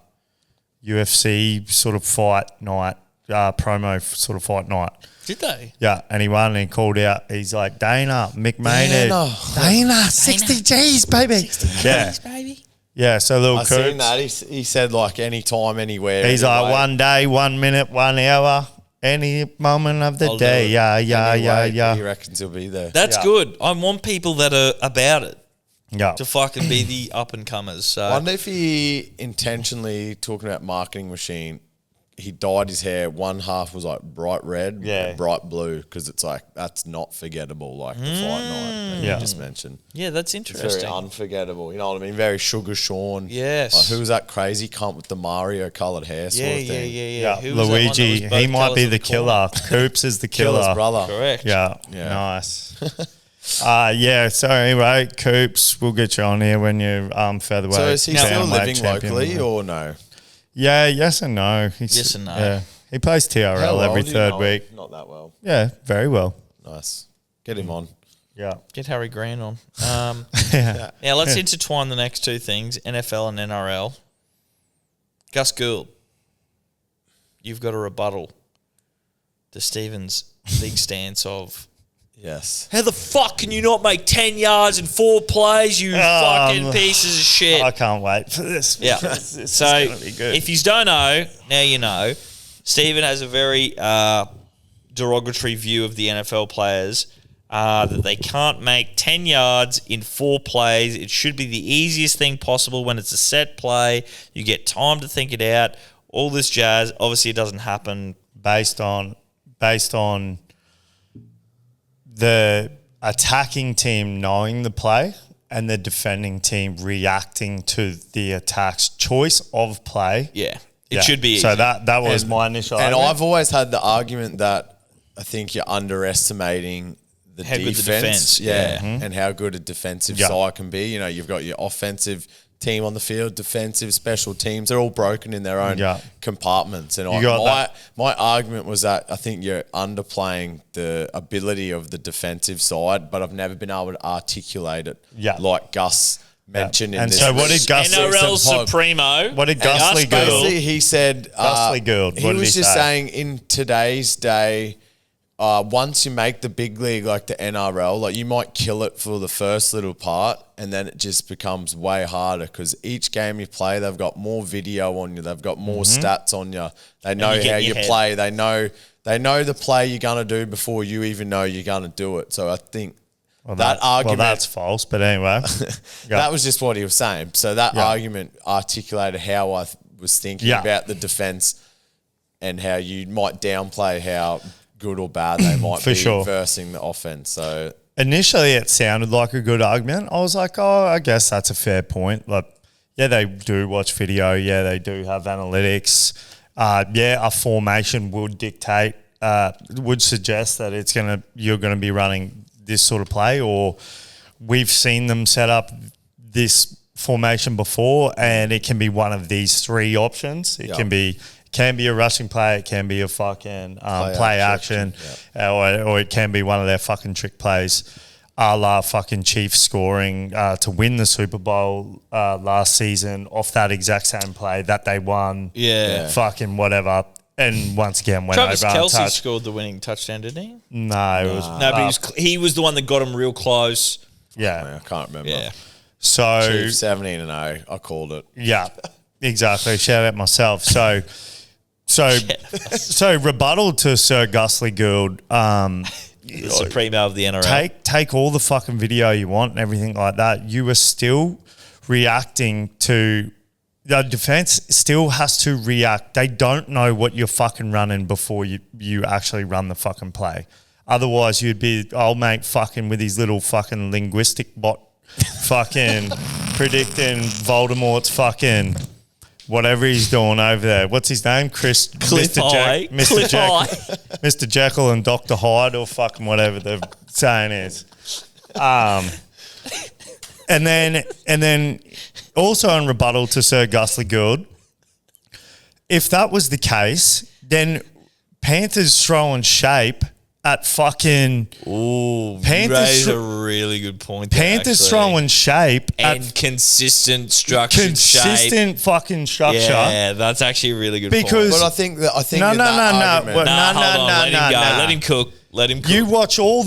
UFC sort of fight night, promo sort of fight night. Did they? Yeah, and he won and he called out. He's like, Dana, Mick Maynard. Dana, 60 G's, baby. Yeah. Baby. Yeah, so little I seen Coops. that. He said like anytime, anywhere. He's anyway. like 1 day, 1 minute, 1 hour, any moment of the I'll day. do it. Yeah. He reckons he'll be there. That's Yeah. good. I want people that are about it Yeah. to fucking be the up and comers. So I wonder if he intentionally, talking about marketing machine, he dyed his hair. One half was like bright red, Yeah. bright blue, because it's like that's not forgettable, like the fight night that Yeah. you just mentioned. yeah, that's It's very interesting. unforgettable. You know what I mean? Very Sugar Sean. Yes. Like, who was that crazy cunt with the Mario coloured hair sort Yeah, of thing? yeah. Yeah, Who was that one that Luigi, was both he might colours be of the corner? killer. Coops is the Killer's killer. brother. Correct. Yeah, Yeah. nice. Yeah, so anyway, Coops, we'll get you on here when you're featherweight. So is he still bantamweight living champion. locally or no? Yeah, yes and no. Yes and no. Yeah. He plays TRL How well every do you third know? week. Not that well. Yeah, very well. Nice. Get him on. Yeah. Get Harry Grant on. Yeah. Now let's intertwine the next two things: NFL and NRL. Gus Gould, you've got a rebuttal to Stephen's big stance of Yes. how the fuck can you not make 10 yards in 4 plays, you fucking pieces of shit? I can't wait for this. Yeah. This is So gonna be good. if you don't know, now you know. Stephen has a very derogatory view of the NFL players, that they can't make 10 yards in 4 plays. It should be the easiest thing possible when it's a set play. You get time to think it out. All this jazz. Obviously, it doesn't happen. based on the attacking team knowing the play and the defending team reacting to the attack's choice of play. Yeah. It Yeah. should be easy. So that was my initial And argument. I've always had the argument that I think you're underestimating the How good defense. the defense, yeah. And how good a defensive Yeah. side can be. You know, you've got your offensive team on the field, defensive, special teams. They're all broken in their own Yeah. compartments. And got my argument was that I think you're underplaying the ability of the defensive side, but I've never been able to articulate it Yeah. like Gus mentioned in And this. so what did Gus NRL recent pod. Supremo. What did Gus Gusly Gould. Gould- Basically, he said Gusly Gould, he what did was he just say? saying in today's day, once you make the big league like the NRL, like you might kill it for the first little part, and then it just becomes way harder because each game you play, they've got more video on you, they've got more Mm-hmm. stats on you, they know you get how in you your head. play, they know the play you're gonna do before you even know you're gonna do it. So I think that argument. Well, that's false, but anyway. That was just what he was saying. So that Yeah. argument articulated how I was thinking Yeah. about the defense and how you might downplay how good or bad they might For be sure. versing the offense. So Initially, it sounded like a good argument. I was like, oh, I guess that's a fair point. Like, yeah, they do watch video. Yeah, they do have analytics. Yeah, a formation would dictate, would suggest that you're gonna be running this sort of play, or we've seen them set up this formation before, and it can be one of these 3 options. It Yeah. can be a rushing play, it can be a fucking play action, yeah. or it can be one of their fucking trick plays, a la fucking Chiefs scoring to win the Super Bowl last season off that exact same play that they won. Yeah. Fucking whatever. And once again, went Travis over Kelce untouched. scored the winning touchdown, didn't he? No, it was No, but he was the one that got him real close. yeah. I can't remember. Yeah. So Chiefs 17-0. I called it. yeah, exactly. Shout out myself. So rebuttal to Sir Gusly Gould. the supremo of the NRL. Take all the fucking video you want and everything like that. You are still reacting to the defense. Still has to react. They don't know what you're fucking running before you actually run the fucking play. Otherwise, you'd be old mate fucking with his little fucking linguistic bot, fucking predicting Voldemort's fucking whatever he's doing over there. What's his name? Mr. Jekyll and Dr. Hyde, or fucking whatever the saying is. And then also in rebuttal to Sir Guslie Gould, if that was the case, then Panthers throwing shape at fucking Panthers raised a really good point there, Panthers throwing shape and consistent structured consistent fucking structure. Yeah, that's actually a really good point. But I think no. Let him cook. Let him cook. You watch all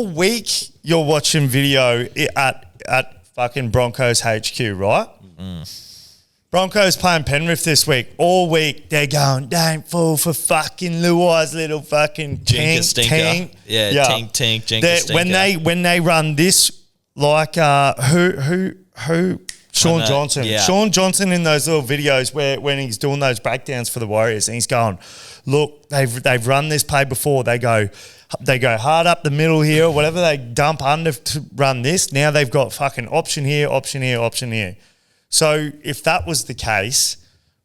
week. You're watching video at fucking Broncos HQ, right? Broncos playing Penrith this week. All week they're going, don't fall for fucking Luai's little fucking tink. Tink, jinker, stinker. When they run this, like who Sean Johnson. Yeah. Sean Johnson in those little videos when he's doing those breakdowns for the Warriors, and he's going, look, they've run this play before. They go hard up the middle here, whatever they dump under to run this. Now they've got fucking option here, option here, option here. So if that was the case,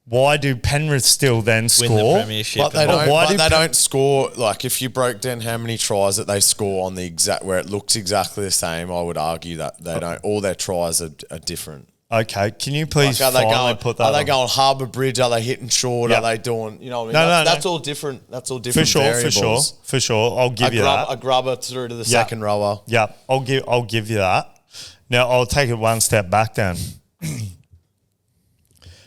why do Penrith still then score? Win the premiership. But they don't score. Like, if you broke down how many tries that they score on the exact where it looks exactly the same, I would argue that they don't. All their tries are different. Okay, can you please put that? Are they going Harbour Bridge? Are they hitting short? Yep. Are they doing? You know what I mean? No, That's all different. That's all different. For sure. I'll give you that. A grubber through to the second rower. Yeah, I'll give you that. Now I'll take it one step back then.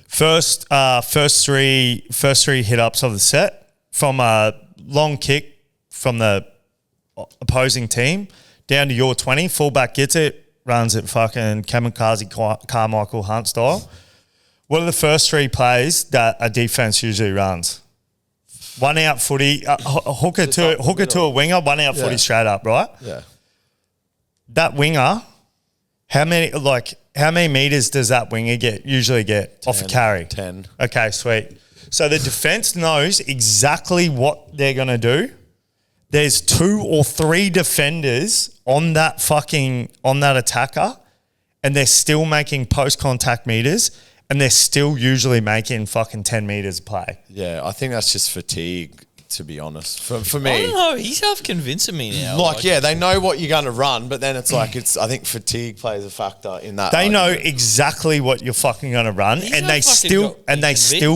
First three hit ups of the set from a long kick from the opposing team down to your 20. Fullback gets it, runs it fucking kamikaze Carmichael Hunt style. What are the first three plays that a defense usually runs? One out footy, hooker to a winger, one out footy straight up, right? Yeah. That winger, how many meters does that winger usually get 10, off a carry? 10. Okay, sweet. So the defense knows exactly what they're going to do. There's 2 or 3 defenders on that attacker, and they're still making post-contact meters, and they're still usually making fucking 10 meters play. Yeah, I think that's just fatigue, to be honest. For me, I don't know. He's half convincing me now. They know what you're going to run, but then it's like I think fatigue plays a factor in that. They know exactly what you're fucking going to run, and they still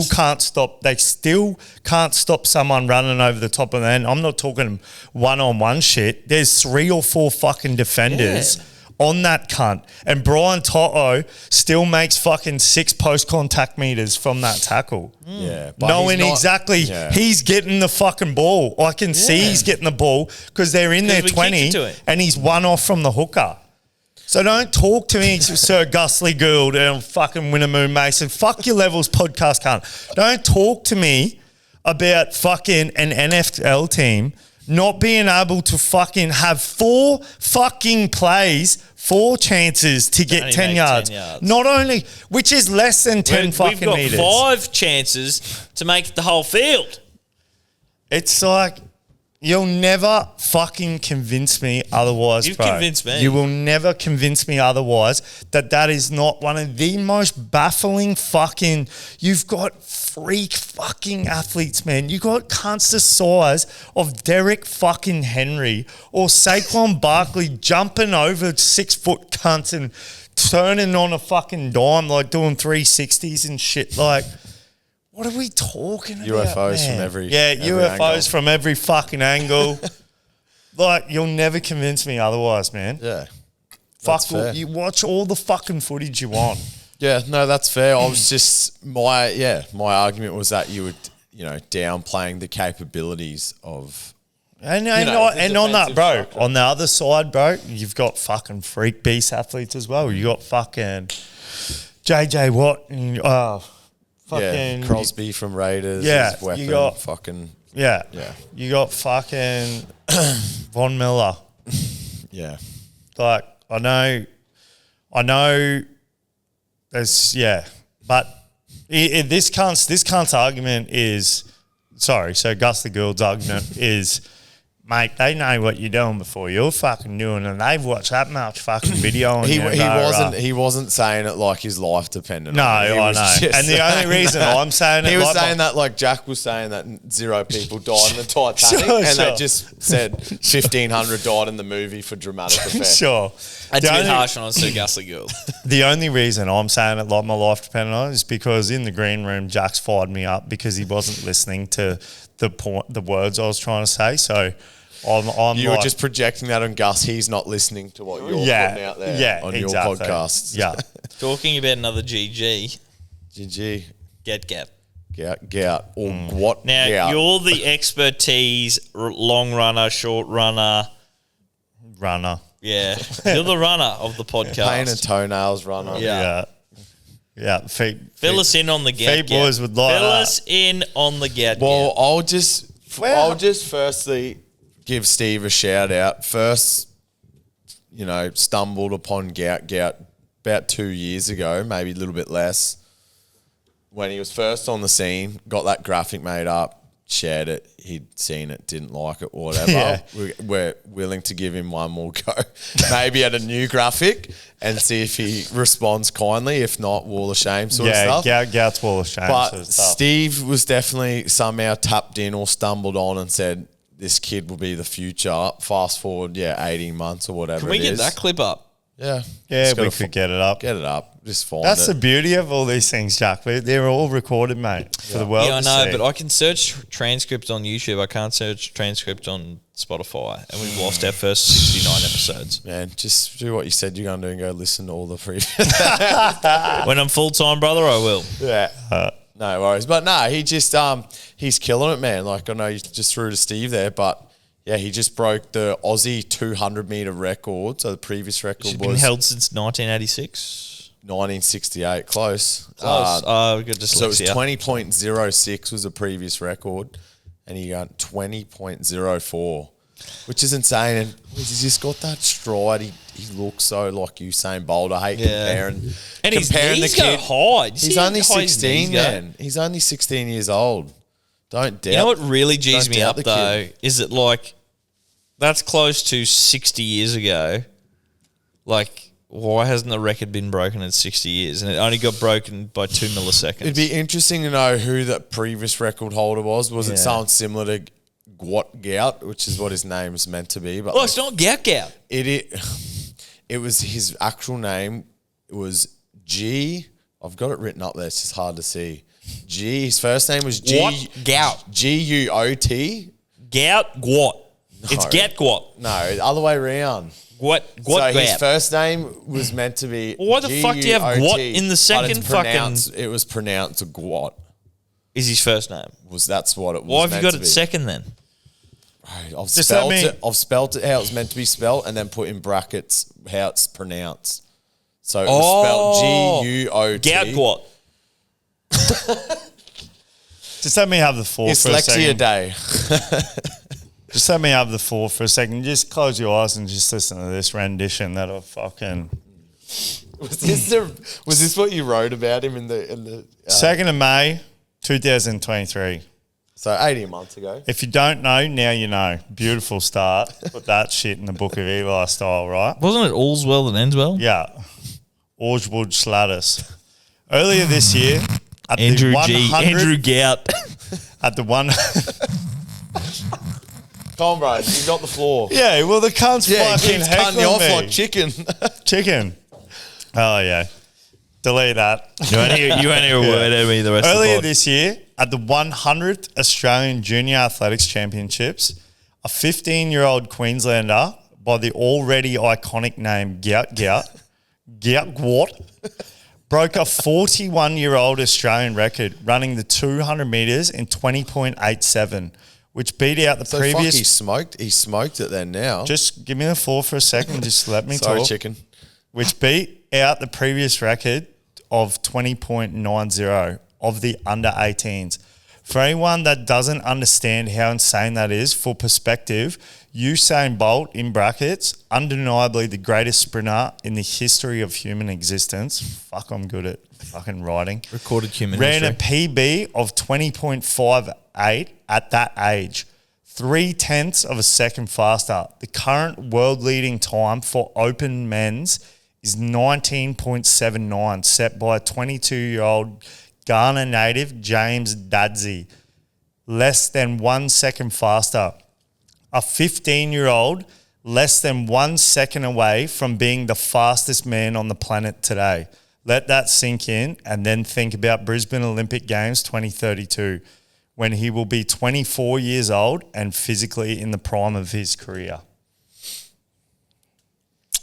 can't stop. They still can't stop someone running over the top of them. I'm not talking one-on-one shit. There's 3 or 4 fucking defenders. Yeah. On that cunt. And Brian Toto still makes fucking 6 post-contact meters from that tackle. Yeah. Knowing exactly he's getting the fucking ball. I can see he's getting the ball because they're in their 20 and he's one off from the hooker. So don't talk to me, Sir Guslie Gould and fucking Winnamoon Mason. Fuck your Levels podcast cunt. Don't talk to me about fucking an NFL team not being able to fucking have 4 fucking plays, 4 chances to get 10 yards. Not only, which is less than 10 fucking meters. We've got 5 chances to make the whole field. It's like, you'll never fucking convince me otherwise, You've bro. convinced me. You will never convince me otherwise that is not one of the most baffling fucking... You've got freak fucking athletes, man. You got cunts the size of Derek fucking Henry or Saquon Barkley jumping over 6-foot cunts and turning on a fucking dime, like doing 360s and shit. Like, what are we talking about, UFOs man? from every UFOs angle. from every fucking angle. Like, you'll never convince me otherwise, man. Yeah. Fuck, you watch all the fucking footage you want. Yeah, no, that's fair. I was just my argument was that you would, downplaying the capabilities of and on that, bro, structure. On the other side, bro, you've got fucking freak beast athletes as well. You got fucking JJ Watt and fucking Crosby from Raiders. Yeah, his weapon, you got fucking Yeah. Yeah. You got fucking Von Miller. Yeah. Like, I know there's, but this cunt's argument is, so Gus the Gould's argument is, mate, they know what you're doing before you're fucking doing it, and they've watched that much fucking video on you. He wasn't saying it like his life depended No, on it. He I was know. just And the only saying reason that. I'm saying it, He was like saying that like Jack was saying that 0 people died in the Titanic, Sure, and sure. they just said 1,500 died in the movie for dramatic effect. Sure. That's The a bit only- harsh on Sir Gus the Gould. The only reason I'm saying it like my life depended on it is because in the green room, Jack's fired me up because he wasn't listening to the words I was trying to say. So I'm You like, were just projecting that on Gus. He's not listening to what you're putting out there on exactly. your podcasts. Yeah. Talking about another GG, GG. get Gap. Gout. Or what? Now, gout? you're the expertise, long runner, short runner. Runner. Yeah. You're the runner of the podcast. Pain and toenails runner. Yeah. Yeah. Fill us in on the Get Feet boys would like Fill that. us in on the Get Well, I'll just Well- firstly give Steve a shout out. First, stumbled upon gout about 2 years ago, maybe a little bit less. When he was first on the scene, got that graphic made up, shared it. He'd seen it, didn't like it, or whatever. Yeah. We're willing to give him one more go, maybe at a new graphic, and see if he responds kindly. If not, wall of shame sort of stuff. Gout's wall of shame. But sort of stuff. Steve was definitely somehow tapped in or stumbled on and said, this kid will be the future. Fast forward, 18 months or whatever. Can we get that clip up? Yeah. Yeah, Just we gotta could get it up. Get it up. Just find That's it. the beauty of all these things, Jack. They're all recorded, mate, for the world Yeah, I to know, see. but I can search transcripts on YouTube. I can't search transcripts on Spotify. And we've lost our first 69 episodes. Man, just do what you said you're going to do and go listen to all the previous. When I'm full-time, brother, I will. Yeah. No worries. But no, he just, he's killing it, man. Like, I know you just threw to Steve there, but yeah, he just broke the Aussie 200 metre record. So the previous record It's was been held since 1986. 1968. Close. Close. We've got dyslexia. So it was 20.06 was the previous record, and he got 20.04, which is insane. And he's just got that stride. He looks so like Usain Bolt. I hate comparing. And his comparing knees go high. Did you He's see only how his 16, knees go? man. He's only 16 years old. Don't doubt. You know what really G's don't me doubt up the though kid. is that like that's close to 60 years ago. Like, why hasn't the record been broken in 60 years? And it only got broken by 2 milliseconds. It'd be interesting to know who that previous record holder was. Was it someone similar to Gout, which is what his name is meant to be? But well, it's not Gout. It was his actual name. It was G. I've got it written up there. It's just hard to see. G. His first name was G. What? Gout. G-U-O-T. Gout. Gwat. It's Gwat. No, other way around. Gwat. So his Gout. first name was meant to be. Well, why the fuck do you have G-U-O-T, Gwat in the but second it's fucking- pronounced- It was pronounced Gwat. Is his first name. That's what it was. Why have you meant got to it be. second then? I've Does spelt that mean- it. I've spelt it how it's meant to be spelt, and then put in brackets how it's pronounced. So it was spelled G-U-O-T. Gout. Just let me have the floor for a Dyslexia second. day. Just let me have the floor for a second. Just close your eyes and just listen to this rendition that I fucking... Was this what you wrote about him in the 2nd of May, 2023. so 18 months ago? If you don't know, now you know. Beautiful start. Put that shit in the Book of Eli style, right? Wasn't it all's well that ends well? Yeah. Orgewood Slatters. Earlier this year, at Andrew the G. 100th Andrew Gout. at the one... Come on, bro. You got the floor. Yeah, well, the cunt's Yeah, he fucking keeps cutting you heckling off me. like chicken. Chicken. Oh, yeah. Delete that. You won't hear a word out of me the rest Earlier of the pod. this year, at the 100th Australian Junior Athletics Championships, a 15-year-old Queenslander by the already iconic name Gout Gwat, broke a 41-year-old Australian record running the 200 metres in 20.87, which beat out the So previous... he smoked it then now. Just give me the floor for a second. Just let me Sorry, talk. chicken. Which beat out the previous record of 20.90 of the under 18s. For anyone that doesn't understand how insane that is, for perspective, Usain Bolt, in brackets, undeniably the greatest sprinter in the history of human existence. Fuck, I'm good at fucking writing. Recorded human Ran history. a PB of 20.58 at that age. 0.3 of a second faster. The current world leading time for open men's is 19.79, set by 22-year-old Ghana native James Dadsey. Less than 1 second faster. A 15-year-old less than 1 second away from being the fastest man on the planet today. Let that sink in and then think about Brisbane Olympic Games 2032, when he will be 24 years old and physically in the prime of his career.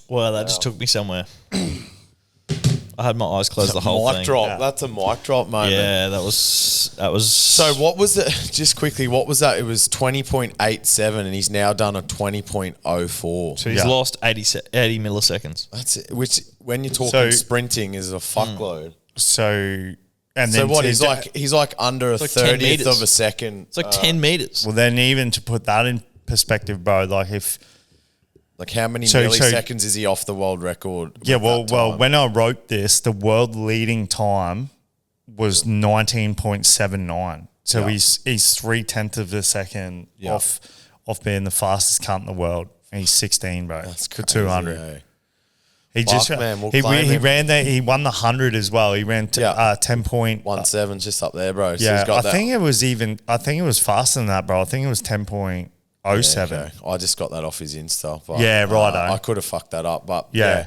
Well, that just took me somewhere. I had my eyes closed the whole mic thing. drop. Yeah. That's a mic drop moment. Yeah, that was. So what was it? Just quickly, what was that? It was 20.87 and he's now done a 20.04. So he's Yeah. lost 80 milliseconds. That's it. Which, when you're talking So- sprinting, is a fuckload. So, and So then what? to- He's like under a like 10 30th meters. of a second. It's like 10 meters. well, then even to put that in perspective, bro, like if Like how many So- milliseconds is he off the world record? yeah, with well, that well, time? when I wrote this, the world leading time was 19.79. So Yeah. he's 0.3 of a second Yeah. off being the fastest cunt in the world. And he's 16, bro. That's for crazy, 200. eh? He Fuck, just man, we'll he claim him. ran that. He won the 100 as well. He ran 10 point. 1.7 just up there, bro. So Yeah, he's got I that. think it was even. I think it was faster than that, bro. I think it was 10.07. Okay. I just got that off his Insta. But, Yeah, righto. I could have fucked that up, but Yeah.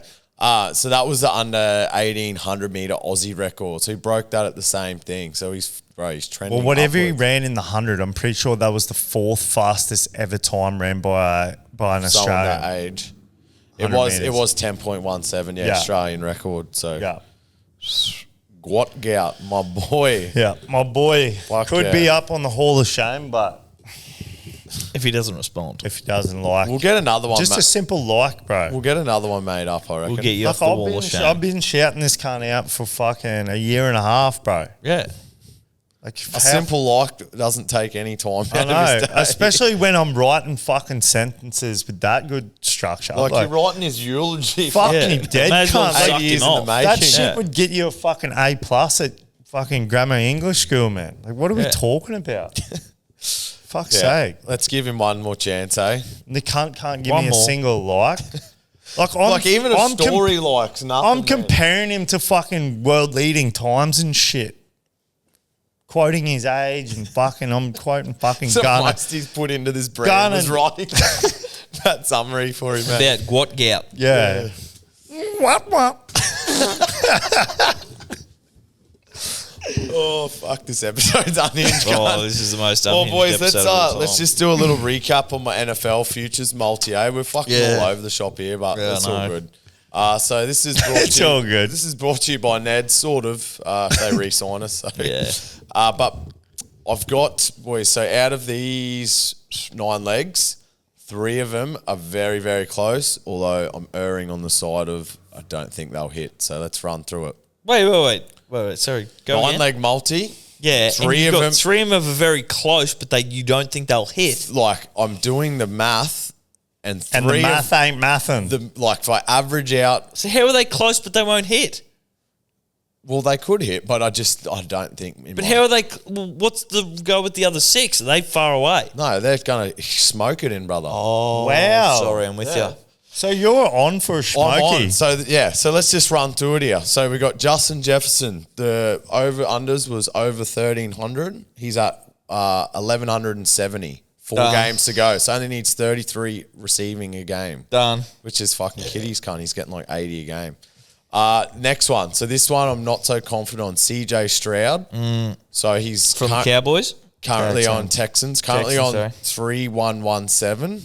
So that was the under 1800 meter Aussie record. So he broke that at the same thing. So he's trending. Well, whatever he upwards. ran in the 100, I'm pretty sure that was the fourth fastest ever time ran by an Someone Australian. that age. It 100 was meters. 10.17, Yeah. Australian record. So Yeah, Gwat Gout, my boy. yeah, my boy Fuck could yeah. be up on the Hall of Shame, but If he doesn't respond, if he doesn't like, We'll get another one. just a simple like, bro. We'll get another one made up, I reckon. we'll get you Like, off the wall of I've shame. been shouting this cunt out for fucking a year and a half, bro. Yeah. Like A simple like doesn't take any time I out of know, his day. especially when I'm writing fucking sentences with that good structure. Like you're writing his eulogy. fucking Yeah. dead May as well cunt. suck Like, him years in off. the making. that shit Yeah. would get you a fucking A plus at fucking grammar English school, man. Like, what are we Yeah. talking about? Fuck's Yeah. sake. Let's give him one more chance, eh? The cunt can't give One me a more. single like. Like, I'm, Like even a I'm com- story likes nothing. I'm man. comparing him to fucking world leading times and shit. Quoting his age and fucking, I'm quoting fucking So Ghana. most he's put into this brand Ghana- was writing that summary for him, man. About Gwat Gout. Yeah. What? Oh fuck! This episode's unhinged. Oh, cunt. this is the most Well, unhinged boys, episode of all time. let's just do a little recap on my NFL futures multi. We're fucking Yeah. all over the shop here, but Yeah, it's I all know. good. So this is brought It's to you, all good. This is brought to you by Ned, sort of. If they re-sign us, so. Yeah. But I've got boys. So out of these 9 legs, 3 of them are very, very close. Although I'm erring on the side of I don't think they'll hit. So let's run through it. Wait. Sorry. Go 9 again. leg multi. Yeah. 3 and of you've got them. 3 of them are very close, but you don't think they'll hit. Like I'm doing the math, and 3 And the of math ain't mathin'. if I average out, So how are they close, but they won't hit? well, they could hit, but I don't think. But how are they? Well, what's the go with the other 6? Are they far away? No, they're gonna smoke it in, brother. Oh, Wow. Sorry, I'm with Yeah. you. So you're on for a I'm smoky. on. So let's just run through it here. So we got Justin Jefferson. The over unders was over 1,300. He's at 1,170. 4 games to go. So only needs 33 receiving a game, Done. which is fucking kiddies cunt. He's getting like 80 a game. Next one. So this one I'm not so confident on. CJ Stroud. So he's From the Cowboys? currently on Texans. Currently Texans, on sorry. 3,117.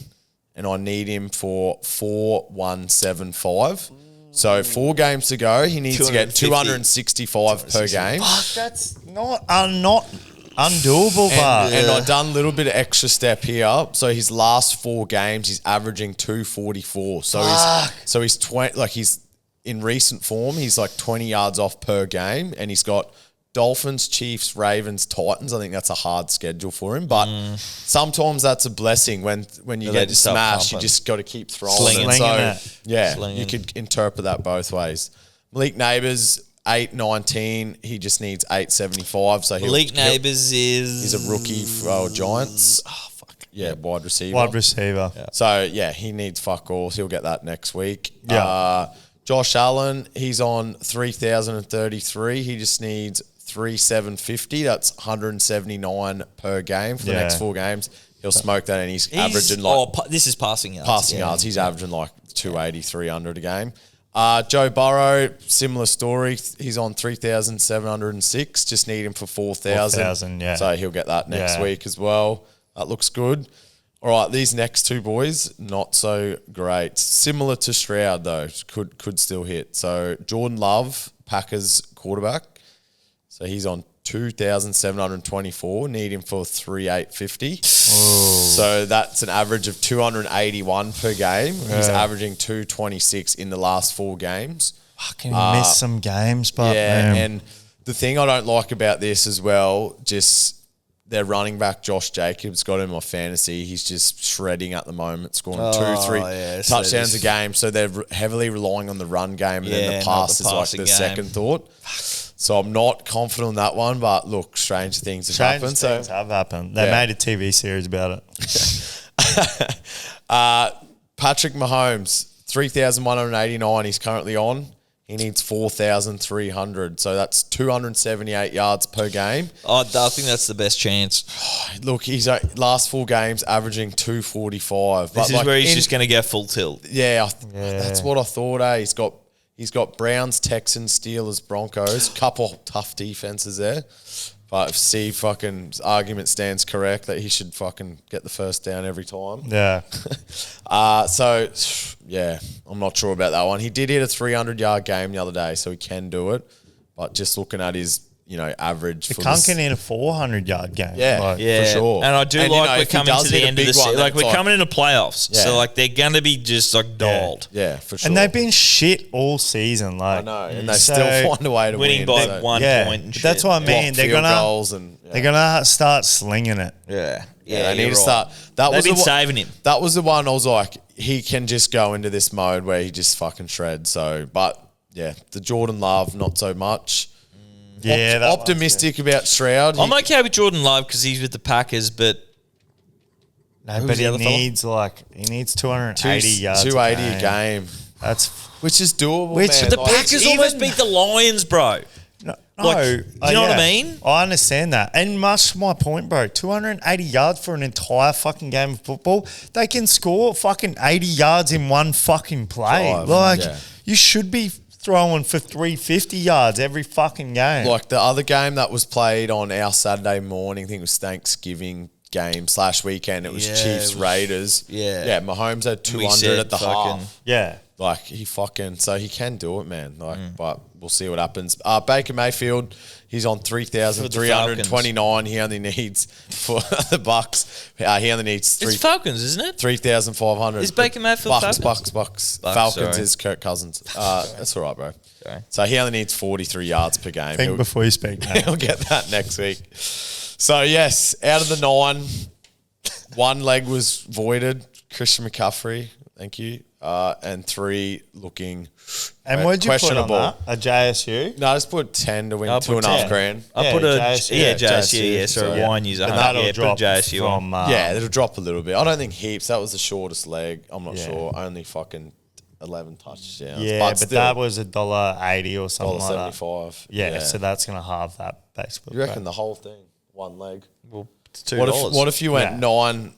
And I need him for 4,175. So 4 games to go. He needs to get 265 per game. Fuck, that's not undoable, but And I've done a little bit of extra step here. So his last 4 games, he's averaging 244. So he's 20. Like he's in recent form, he's like 20 yards off per game, and he's got Dolphins, Chiefs, Ravens, Titans. I think that's a hard schedule for him, but sometimes that's a blessing when you they get just start smashed. You pumping. just got to keep throwing. Slinging. And Slinging so, it. yeah, Slinging. you could interpret that both ways. Malik Neighbours, 8-19. He just needs 8-75. So Malik Neighbours he's is... a rookie for Giants. Oh, fuck. Yeah, wide receiver. Wide receiver. Yeah. So, yeah, he needs fuck all. He'll get that next week. Yeah. Josh Allen, he's on 3,033. He just needs 3,750. That's 179 per game for the Yeah. next 4 games. He'll smoke that, and he's averaging this is passing yards. passing yards. He's averaging like 280, 300 a game. Joe Burrow, similar story. He's on 3,706. Just need him for 4,000. 4,000, yeah. So he'll get that next Yeah. week as well. That looks good. All right, these next 2 boys, not so great. Similar to Stroud, though. Could still hit. So Jordan Love, Packers quarterback. So he's on 2,724. Need him for 3,850. So that's an average of 281 per game. He's averaging 226 in the last 4 games. Fucking missed some games, but Yeah, man. and the thing I don't like about this as well, just their running back Josh Jacobs got him off fantasy. He's just shredding at the moment, scoring 2-3 yeah, so touchdowns a this- game. So they're heavily relying on the run game, and Yeah, then the not pass the is like passing the game. second thought. So I'm not confident on that one, but look, strange things have Strange happened. things So have happened. They Yeah. made a TV series about it. Patrick Mahomes, 3,189 he's currently on. He needs 4,300. So that's 278 yards per game. I think that's the best chance. Look, he's last 4 games averaging 245. This But is like where he's in- just going to go full tilt. Yeah, that's what I thought. He's got Browns, Texans, Steelers, Broncos. Couple tough defenses there. But if Steve fucking argument stands correct that he should fucking get the first down every time. Yeah. So yeah, I'm not sure about that one. He did hit a 300-yard game the other day, so he can do it. But just looking at his average The for cunt this, can in a 400-yard game. Yeah. Like, Yeah, for sure. And I do And, like we're if he coming does to the hit a end of the big one, season. Like that's we're coming into playoffs, Yeah. so like they're going to be just like dolled. yeah, for sure. And they've been shit all season. Like, I know, and they So- still find a way to Winning win. by so 1 yeah, point and but shit. that's what I mean. block They're field gonna goals and they're gonna start slinging it. Yeah, they need you're to right. start. That They've was been the one- saving him. That was the one I was like, he can just go into this mode where he just fucking shreds. So, but yeah, the Jordan Love, not so much. Yeah, that one's Optimistic about Stroud. I'm okay with Jordan Love because he's with the Packers, but No, Who's but the he other fella? needs 280 yards. 280 a game, That's which is doable. Which man. the Like, Packers almost beat the Lions, bro. no. Like, do you know what I mean? I understand that, and much to my point, bro. 280 yards for an entire fucking game of football. They can score fucking 80 yards in one fucking play. Drive, Like yeah. you should be throwing for 350 yards every fucking game. Like the other game that was played on our Saturday morning, I think it was Thanksgiving game / weekend. It was Yeah, Chiefs it was- Raiders. yeah. yeah. Mahomes had We 200 said at the fucking- half. yeah. Like he can do it, man. Like, but we'll see what happens. Baker Mayfield, he's on 3,329. He only needs for the Bucks. He only needs It's Falcons, isn't it? 3,500. Is Baker Mayfield Bucks? Falcons? Bucks. Bucks, Falcons sorry. is Kirk Cousins. That's all right, bro. Okay. So he only needs 43 yards per game. Think before you speak. Mate. He'll get that next week. So yes, out of the 9, 1 leg was voided. Christian McCaffrey, thank you. And 3 looking And what'd you put on questionable. that? A JSU? No, I just put 10 to win I'll put 2.5 10. grand. I Yeah, put a JSU. JSU, yeah, sorry, So, wine user. And 100, that'll yeah, drop put JSU on. from Yeah, it'll drop a little bit. I don't think heaps. That was the shortest leg. I'm not Yeah. sure. Only fucking 11 touchdowns. yeah, but still, that was $1.80 or something like that. $1.75. Yeah, so that's gonna halve that basically. you reckon the whole thing, 1 leg? Well, it's $2. What if you went Yeah. 9?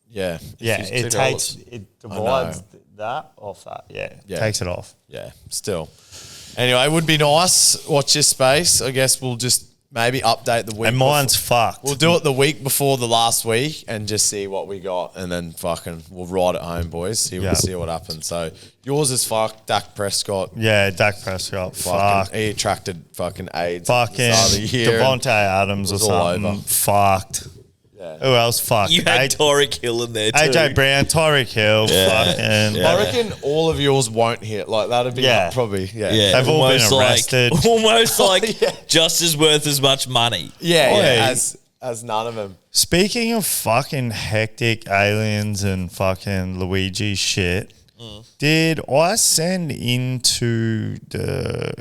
Yeah. if Yeah, you- it $2. takes it divides know. that off that. Yeah, Yeah. takes it off. Yeah, still. Anyway, it would be nice. Watch this space. I guess we'll just maybe update the week. And mine's fucked. We'll do it the week before the last week and just see what we got, and then fucking we'll ride it home, boys. See what happens. So yours is fucked. Dak Prescott. Yeah, Dak Prescott. Fucking, Fuck. he attracted fucking AIDS. Fucking at the start of the year. Devontae Adams or was all something. over. Fucked. Who else? Fuck. You had Tyreek Hill in there too. AJ Brown, Tyreek Hill. Fucking. I reckon all of yours won't hit. Like, that'd be probably, Yeah, They've all been arrested. Almost like just as worth as much money. As none of them. Speaking of fucking hectic aliens and fucking Luigi shit, did I send into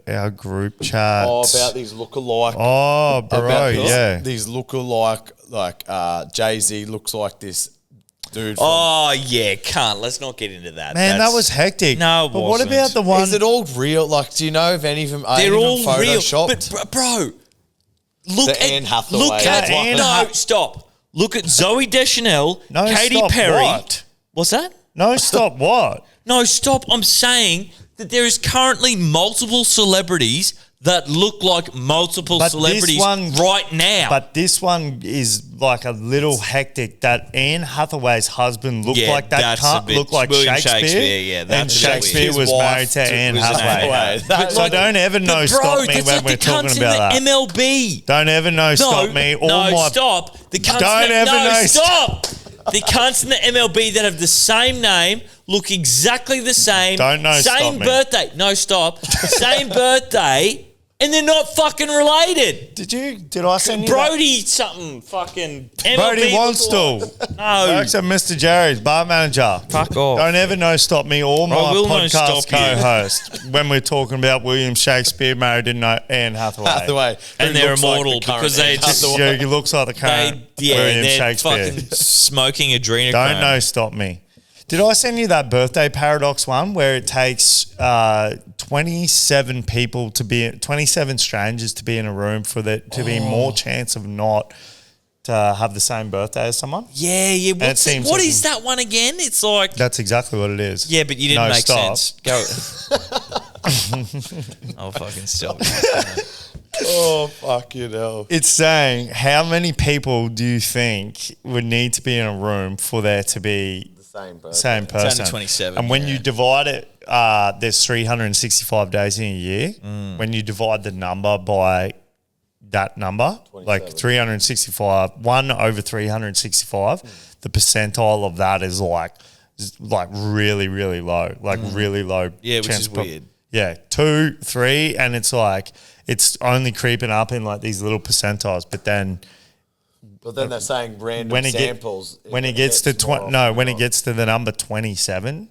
our group chat? Oh, about these lookalike. Oh, bro, yeah. These lookalike, like Jay-Z looks like this dude. Let's not get into that. Man, that was hectic. No, it but wasn't. what about the one? Is it all real? Like, do you know if any of them are They're all real. photoshopped? But, bro, look The at Anne Hathaway. Look at Anne stop. Look at Zoe Deschanel, No, Katy stop Perry. what? What's that? No, stop what? No, stop. I'm saying that there is currently multiple celebrities that look like multiple But celebrities this one- right now. But this one is like a little hectic. That Anne Hathaway's husband looked like that. that's Can't a bit- look like William Shakespeare. Yeah, and that's a bit Shakespeare weird. was His married to wife Anne was Anne Hathaway. Hathaway. So don't ever no stop me that's when like we're the talking cunts about in that. the MLB. Don't ever no stop me. Stop. The cunts Don't ever no stop. The cunts in the MLB that have the same name look exactly the same. Don't no Same stop me. birthday. No, stop. Same birthday, and they're not fucking related. Did I send you that? Brody something fucking MLB. Brody Wanstall. No. Works at Mr. Jerry's, bar manager. Fuck off. Don't ever no stop me or my will no podcast stop you. co-host when we're talking about William Shakespeare married to Anne Hathaway. Hathaway. And who they're looks like immortal the current because they Anne just- Hathaway. Yeah, he looks like the current William they're Shakespeare. fucking smoking adrenochrome. Don't no stop me. Did I send you that birthday paradox one where it takes 27 people 27 strangers to be in a room for there to be more chance of not to have the same birthday as someone? Yeah. it seems What like- is that one again? It's like That's exactly what it is. yeah, but you didn't No, make stop. sense. Go. I'll fucking stop. Oh, fucking hell. It's saying how many people do you think would need to be in a room for there to be Same birthday. same person? only 27, And when you divide it, there's 365 days in a year. When you divide the number by that number, like 365, 1 over 365, the percentile of that is like really, really low, really low. Yeah, which chance is weird. Yeah, 2, 3, and it's like it's only creeping up in like these little percentiles. But then But then they're saying random when it samples. when it gets to it gets to the number 27,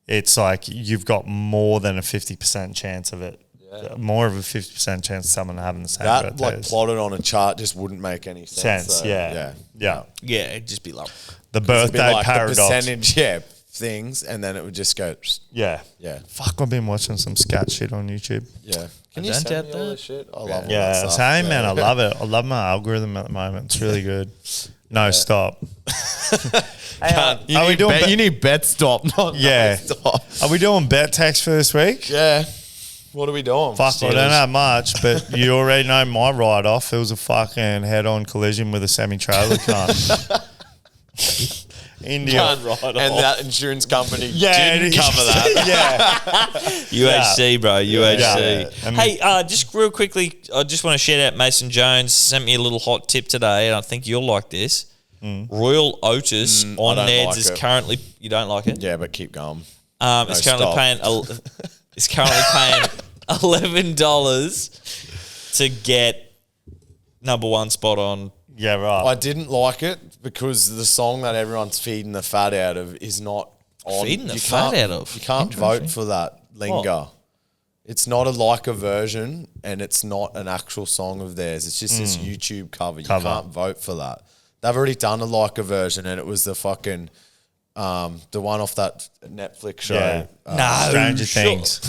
it's like you've got more than a 50% chance of it. More of a 50% chance of someone having the same that birthday. like plotted on a chart just wouldn't make any sense. so, yeah. Yeah, it'd just be like The It'd be birthday like the paradox. percentage, things, and then it would just go. Yeah. Yeah. Fuck, I've been watching some scat shit on YouTube. Yeah. Can you don't send doubt me all that. this shit? I love all that Yeah, stuff. same, man. I love it. I love my algorithm at the moment. It's really good. No, stop. You Are we need doing bet, bet- you need bet stop, not Yeah. no stop. Are we doing bet text for this week? Yeah. What are we doing? Fuck, I don't have much, but you already know my write-off. It was a fucking head-on collision with a semi-trailer car. India. And that insurance company Yeah, didn't it is. cover that. Yeah. UHC, bro. UHC. Yeah. Hey, just real quickly, I just want to shout out Mason Jones. Sent me a little hot tip today, and I think you'll like this. Royal Otis on don't Neds like is it. currently. You don't like it? Yeah, but keep going. It's currently stop. paying. It's currently paying $11 to get number one spot on. Yeah, right. I didn't like it because the song that everyone's feeding the fat out of is not on. Feeding the You fat can't- out of? You can't vote for that. Linger. It's not a Leica version and it's not an actual song of theirs. It's just this YouTube cover. You can't vote for that. They've already done a Leica version and it was the fucking the one off that Netflix show. Yeah. No, Stranger Things.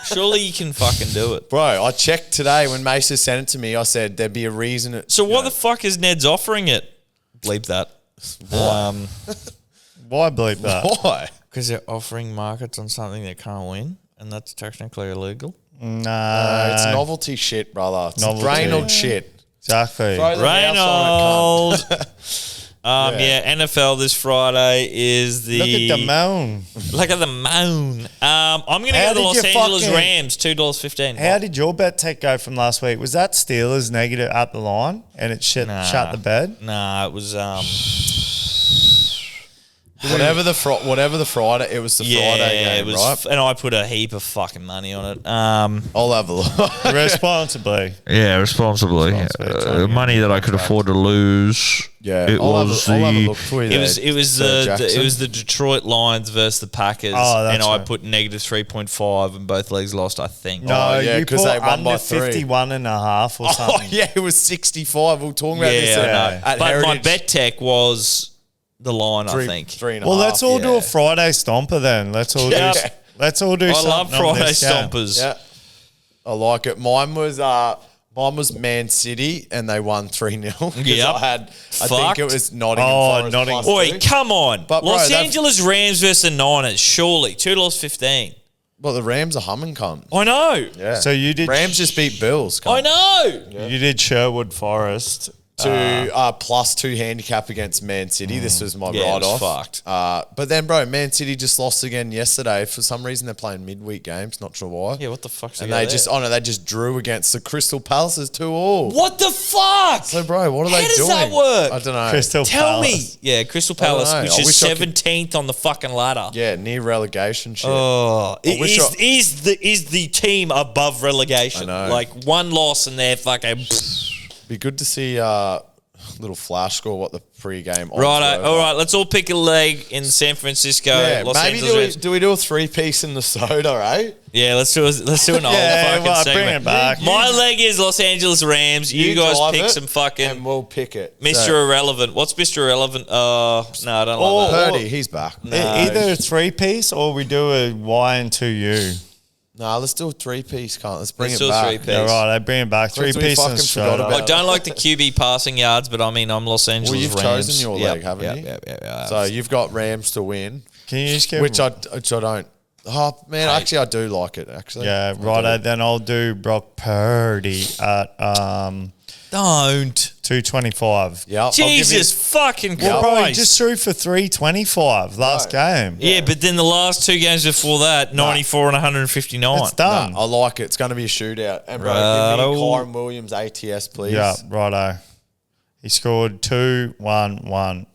Surely you can fucking do it. Bro, I checked today when Mesa sent it to me. I said there'd be a reason. So why the fuck is Ned's offering it? Bleep that. Why bleep that? Why? Because they're offering markets on something they can't win, and that's technically illegal. Nah. It's novelty shit, brother. It's Novelty. Reynolds shit. Exactly. Throw the mouse on it, cunt. Reynolds. Yeah, NFL this Friday is the... Look at the moon. Look at the moon. I'm going to How go to the did Los you Angeles fucking- Rams, $2.15. How did your bet take go from last week? Was that Steelers negative at the line and it shut the bed? Nah, it was... Whatever the Friday, it was the Friday game, it was, right? and I put a heap of fucking money on it. I'll have a look. Responsibly. Yeah, responsibly. Money that I could afford to lose. Yeah, it I'll was have a look for you. It was the Detroit Lions versus the Packers, and I put negative 3.5, and both legs lost. I think. No, yeah, you 'cause put they won by under 3. 51.5 or something. Oh yeah, it was 65. We were talking about this at but Heritage. my bet tech was the line. I think 3.5. Well, let's all do a Friday stomper then. Let's all do. Let's all do. I something love on Friday this game. stompers. Yeah, I like it. Mine was Man City, and they won 3-0. Yep. I think it was Nottingham Forest. Nottingham. Oi, come on. But, bro, Los Angeles Rams versus the Niners, surely. $2.15. Well, the Rams are humming, cunt. I know. Yeah. So you did. Rams just beat Bills. Cunt. I know. You did Sherwood Forest. To +2 handicap against Man City. This was my Yeah, it was write-off. fucked. But then, bro, Man City just lost again yesterday. For some reason, they're playing midweek games. Not sure why. Yeah, what the fuck's And they just drew against the Crystal Palaces 2-2. What the fuck? So, bro, what are How they does doing? that work? I don't know. Crystal Tell Palace. me. Yeah, Crystal I don't Palace, know. which I is wish I could- 17th on the fucking ladder. Yeah, near relegation shit. Oh, wish is the team above relegation? I know. Like one loss and they're fucking. Be good to see little flash score what the pre-game odds Right, were. all right. Let's all pick a leg in San Francisco. Yeah, Los maybe Angeles Rams. do we do a 3-piece in the soda, eh? Yeah, let's do an old fucking well, bring segment. it back. My leg is Los Angeles Rams. You guys drive pick it, some fucking and we'll pick it. Mr. So, Irrelevant. What's Mr. Irrelevant? No, I don't like that. Purdy, he's back. Either a 3-piece or we do a Y and 2U. Nah, let's do a 3-piece, can't let's bring Let's it do a back. 3-piece. Yeah, right. I bring it back. we 3-piece fucking and forgot straight about up. I don't like the QB passing yards, but I mean, I'm Los Angeles Well, you've Rams. chosen your leg, haven't you? Yeah. So you've got Rams to win, Can you just give which I don't. Oh man, actually I do like it. Actually, Yeah, I right. do. Then I'll do Brock Purdy at Don't. 225. Yeah, I'll give you- Jesus fucking Well, bro, he Christ. just threw for 325 last game. Yeah, but then the last two games before that, 94 and 159. It's done. I like it. It's going to be a shootout. And bro, give Righto. me Kyron Williams ATS, please. Yeah, righto. He scored 2-1-1.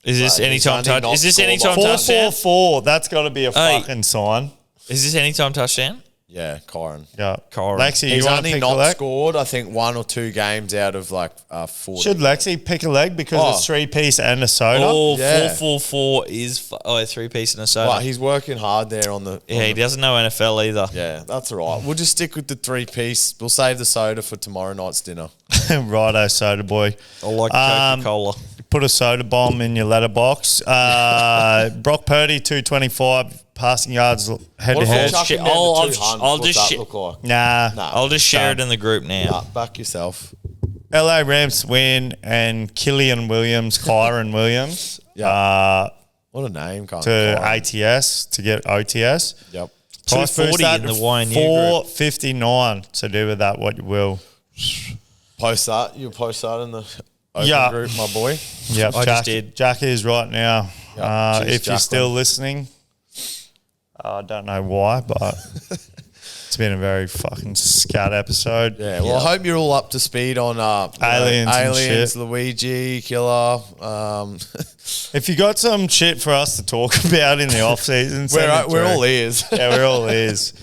Is this Right, anytime he's only touch? not Is this scored anytime by- touchdown? 4-4-4. That's got to be a Hey. fucking sign. Is this anytime touchdown? Yeah, Kyron. Yeah. Kyron. Lexi, you He's want to only pick a not leg? scored, I think, 1 or 2 games out of like 40. Should Lexi pick a leg because Oh. it's 3-piece and a soda? Oh, Yeah. 4-4-4 is a 3-piece and a soda. Well, he's working hard there on the. Yeah, he doesn't know NFL either. Yeah, that's all right. We'll just stick with the 3-piece. We'll save the soda for tomorrow night's dinner. Righto, soda boy. I like Coca-Cola. Put a soda bomb in your letterbox. Brock Purdy, 225 passing yards head What to if we head. chuck him down I'll- to I'll 200? I'll What's just that look like? Nah. I'll just share it in the group now. Nah, back yourself. LA Rams win and Killian Williams, Kyron Williams What a name, can't to ATS to get OTS. Yep. Price 240 boost that in the to YNU group. 459. So do with that what you will. Post that. You'll post that in the open Yeah. group, my boy. Yep, I Jack, just did. Jack is right now. Yeah, cheers, if you're Jacqueline. still listening, I don't know why, but it's been a very fucking scat episode. Yeah, well, I hope you're all up to speed on Aliens and aliens, shit. Luigi, Killer. If you got some shit for us to talk about in the off season, we're all ears. Yeah, we're all ears.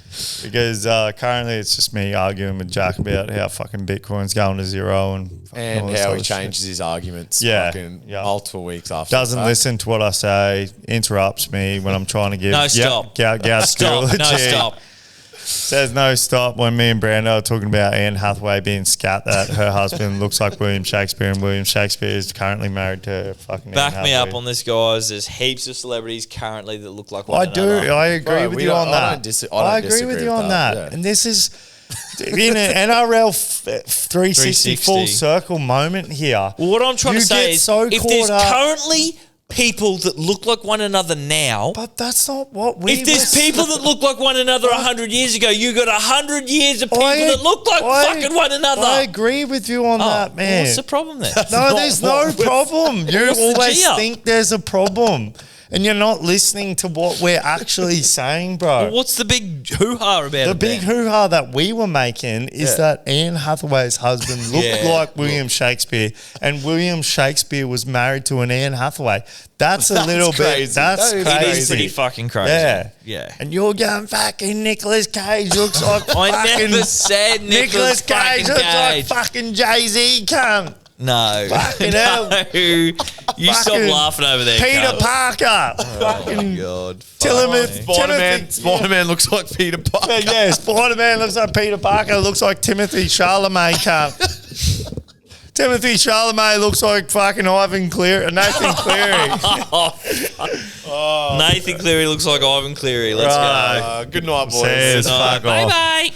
Because currently it's just me arguing with Jack about how fucking Bitcoin's going to zero and fucking all And this how other he shit. changes his arguments Yeah, fucking yeah. multiple weeks after. Doesn't the fact. listen to what I say, interrupts me when I'm trying to give. No, stop. Stop. No, stop. Says no stop when me and Brando are talking about Anne Hathaway being scat that her husband looks like William Shakespeare and William Shakespeare is currently married to fucking Back Anne me up Hathaway. on this, guys. There's heaps of celebrities currently that look like I one do. another. I agree Bro, with we you don't- on I that. don't dis- I don't I agree with disagree you with on that, that. yeah. And this is in an NRL 360 full 360. circle moment here. Well, what I'm trying You to say get is, so if caught there's up- currently people that look like one another now. But that's not what we. If there's people that look like one another 100 years ago, you got 100 years of people that look like fucking one another. I agree with you on that, man. What's the problem there? No, there's no problem. You What's the always Gia? think there's a problem. And you're not listening to what we're actually saying, bro. Well, what's the big hoo-ha about The it big then? hoo-ha that we were making is that Anne Hathaway's husband looked like William Shakespeare, and William Shakespeare was married to an Anne Hathaway. That's a little crazy. bit. That's That is crazy. It is pretty fucking crazy. Yeah. Yeah. And you're going, fucking Nicolas Cage looks like I fucking never said Nicolas Cage looks like fucking Jay-Z, cunt. No. Fucking hell. No. You stop Fucking laughing over there, Peter cunt. Parker. Fucking God. Spider-Man looks like Peter Parker. Yeah, Spider-Man looks like Peter Parker. Looks like Timothy Chalamet, cunt. Timothy Chalamet looks like fucking Nathan Cleary. Nathan Cleary looks like Ivan Cleary. Let's go. Good night, boys. Says fuck off. Bye-bye.